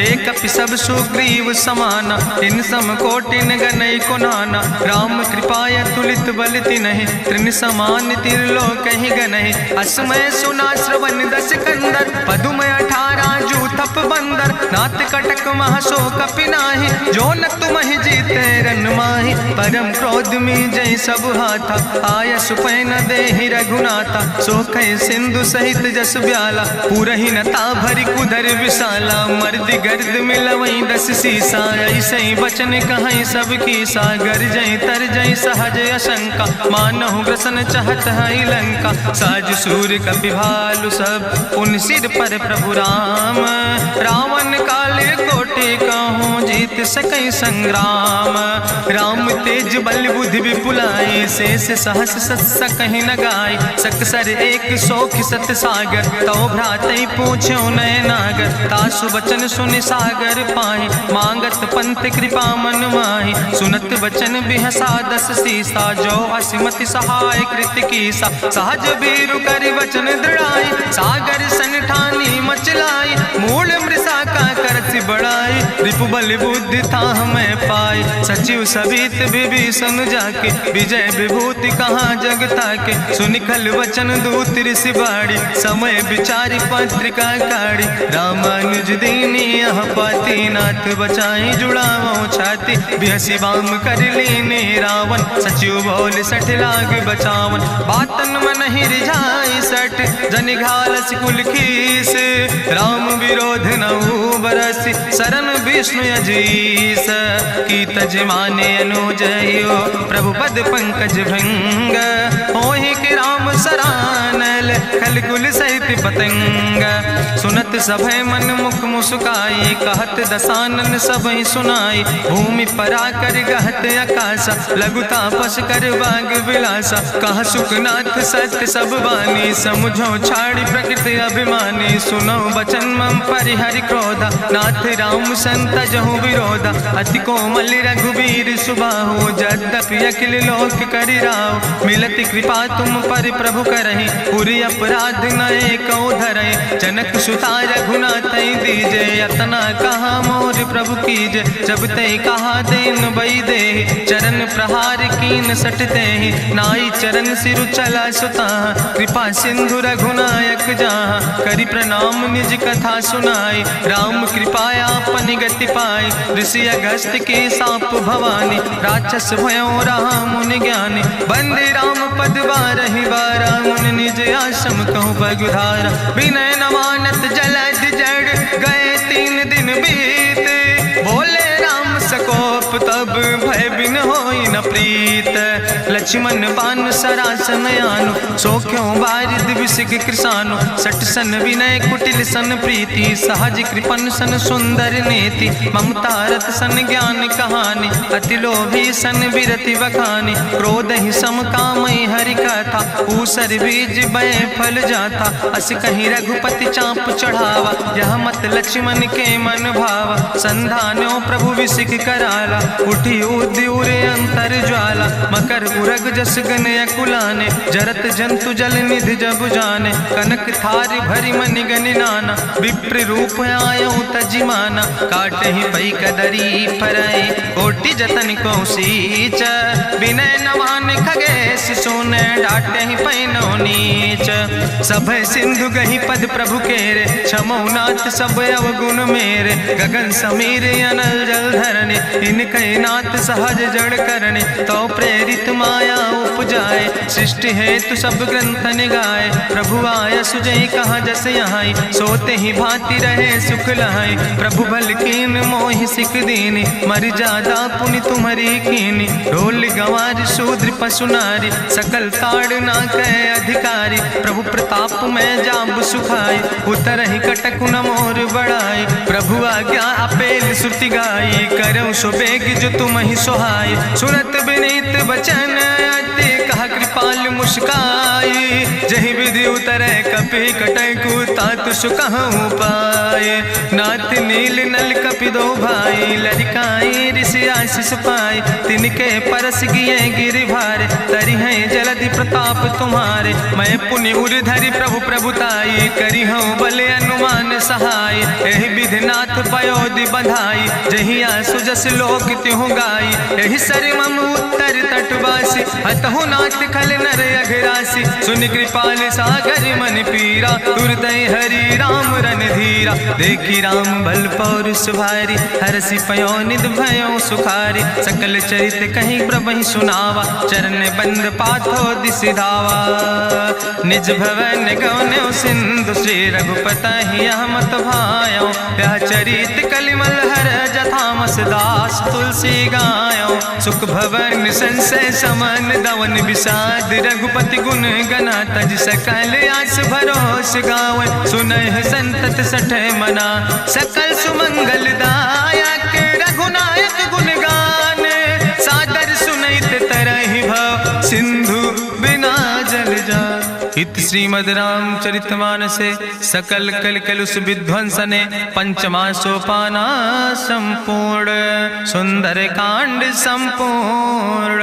A: एक कपि सब सुग्रीव समाना, इन सम कोटिन गनई को नाना। राम कृपाय तुलित बल तिन्हि, त्रिन समान तिरलोक ही गनहि। असमय सुना श्रवण दस कंदर, पदुमय 18 जूथप बंदर। नाथ कटक महसो कपि नाहि, जो न तुमहि जीते रन माहि। परम क्रोध में जय सब हाथा, आय सुपै न देहि रघुनाथा। सो कह सिंधु सहित जस ब्याला, पूरहि नता भरि कुधर विशाला। मर्द गर्द मिलवई 10 सीसा, ऐसे बचन कहीं सब की सागर। जय तर जय सहज अशंका, मानहु ग्रसन चाहत है लंका। साज सूर कपि भालु सब, उन सिर पर प्रभु राम। रावण काले कोटि कहूँ जीत सकै संग्राम। राम तेज बल बुद्धि विपुलाई, शेष सहस सत सकहि न गाय। सकसर एक सोख सत सागर, तो भ्रातै पूछ्यो नय नागर। तासु वचन सुनि सागर पाहि, मांगत पंथ कृपा मन माहि। सुनत वचन बिहसा दस सीसा, जो असिमति सहाय कृत कीसा। सहज बीरु करि वचन दृढ़ाई, सागर सन ठानी मचलाई। मूल मृषा का करसि बढ़ाई, रिपु बल बुद्धि थाह मैं पाई। सचिव सबित विभीषण जाके, विजय विभूति कहाँ जग ताके। सुनिखल वचन दूत ऋषि बाड़ी, समय विचारि पत्रिका काढ़ी। रामानुज दीनी यह पाती, नाथ बचाई जुड़ावो छाती। बिहसि बाम कर लीने रावण, सचिव बोल सठ लाग बचावन। बातन मन ही रिझाई सठ, जनि घालस कुल खीस। राम विरोध नहु बरसि, शरण विष्णु अजीस। की तज माने अनुजयो, प्रभु पद पंकज भंग। होहि के राम सरानल, खल कुल सहित पतंग। सुनत सभय मन मुख मुस्काई, कहत दसानन सबहि सुनाई। भूमि परा कर गहत आकाशा, लघु तापस कर बाग विलासा। कहा सुखनाथ सत्य सब बानी, समुझो छाड़ी प्रकृति अभिमानी। सुनो बचन मम परिहरि क्रोधा, नाथ राम संत जहु विरोधा। अति कोमल रघुबीर सुबाहु, यद्यपि अखिल लोक करि राहु। मिलति कृपा तुम पर प्रभु करहि, पुरि अपराध नए कौ धरहि। जनक सुता रघुनाथ दीजे, यतना कहा मोर प्रभु कीजे। जब ते कहा देन बई दे, चरण प्रहार कीन सट देहि। नाई चरण सिरु चला सुता, कृपा सिंधु रघुनायक जहाँ। करि प्रणाम निज कथा सुनाई, राम कृपाया अपनी गति पाई। ऋषि अगस्त के साप भवानी, राक्षस भयो रहा मुनि ज्ञानी। बंदे राम पद बारहि बारा, मुनि निज आश्रम कहु पगुधारा। विनय न मानत जलद जड़, गए 3 दिन बीते। बोले राम सकोप तब, भय बिन होई न प्रीत। लक्ष्मण बान सरासन यानु, सोख्यो बारिद विसिग कृसानु। सठ सन विनय कुटिल सन प्रीति, सहज कृपन सन सुंदर नीति। ममता रत सन ज्ञान कहानी, अति लोभी सन विरति बखानी। क्रोध ही सम कामई हरि कथा, ऊसर बीज बय फल जाता। अस कहीं रघुपति चाप चढ़ावा, यह मत लक्ष्मण के मन भावा। संधान्यो प्रभु विसिक कराला, उठी उद्यूर अंतर ज्वाला। मकर उरग जस गन अकुलाने, जरत जंतु जल निधि जब जाने। कनक थारी भरी मनि गनि नाना, विप्र रूप आयो तजिमाना। काटहि पई कदरी फरई, कोटि जतन को सींच। विनय नवान खगेश सोने, डाटहि पैनो नीच। सब सिंधु गहि पद प्रभु केरे, क्षमौ नाथ सब अवगुण मेरे। गगन समीर अनल जल धरने, इनके नाथ सहज जड़ करने। तो प्रेरित माया उपजाए, सृष्टि हेतु सब ग्रंथ निगाए। प्रभु आय सुजई कहा जस यहाँ, सोते ही भांति रहे सुख लहाई। प्रभु भल कीन मोहि सिख दीनी, मर जादा पुनि तुम्हारी कीनी। ढोल गंवार शूद्र पशु नारी, सकल ताड़ ना कहे अधिकारी। प्रभु प्रताप में जाब सुखाई, उतर ही कटक न मोर बढ़ाई। प्रभु आज्ञा अपेल श्रुति गाई, करऊँ सो बेग जो तुम ही सोहाई। सुनत विनीत बचन अति, कहा कृपाल मुस्काई। जहि विधि उतरे कपि कटकु, तातु सुकहु पाए। नाथ नील नल कपि दो भाई, लरिकाई ऋषि आशीष पाए। तिनके परस गिए गिरि भारे, तरि हैं जलधि प्रताप तुम्हारे। मैं पुनि उर धरि प्रभु प्रभुताई, करि हूँ बल अनुमान सहाय। एहि विधि नाथ पयोधि बधाई, जहिया सुजस लोक तिहु गाई। एहि सरि मम उत्तर तटवासी, हतहु नाथ खल नर अघरासी। सुनि कृपाल सागर मन पीरा, तुरतै हरि राम रणधीरा। देखी राम बल पौरुष भारी, हरसि पयो निध भयो सुखारी। सकल चरित कहीं प्रभु सुनावा, चरण बंद पाथो दिसि धावा। निज भवन गौन्यो सिंधु, श्री रघुपति यह मत भायो। यह चरित कलिमल हर जथामस, दास तुलसी गायो। सुख भवन संशय समन, दवन विषाद रघुपति गुण गना। तज सकल आस भरोस गावे, सुनहि संतत सठ मना। सकल सुमंगल दायक रघु इत श्रीमद् रामचरितमानसे सकल कलकलुष विध्वंसने पंचमा सोपाना संपूर्ण सुंदर कांड संपूर्ण।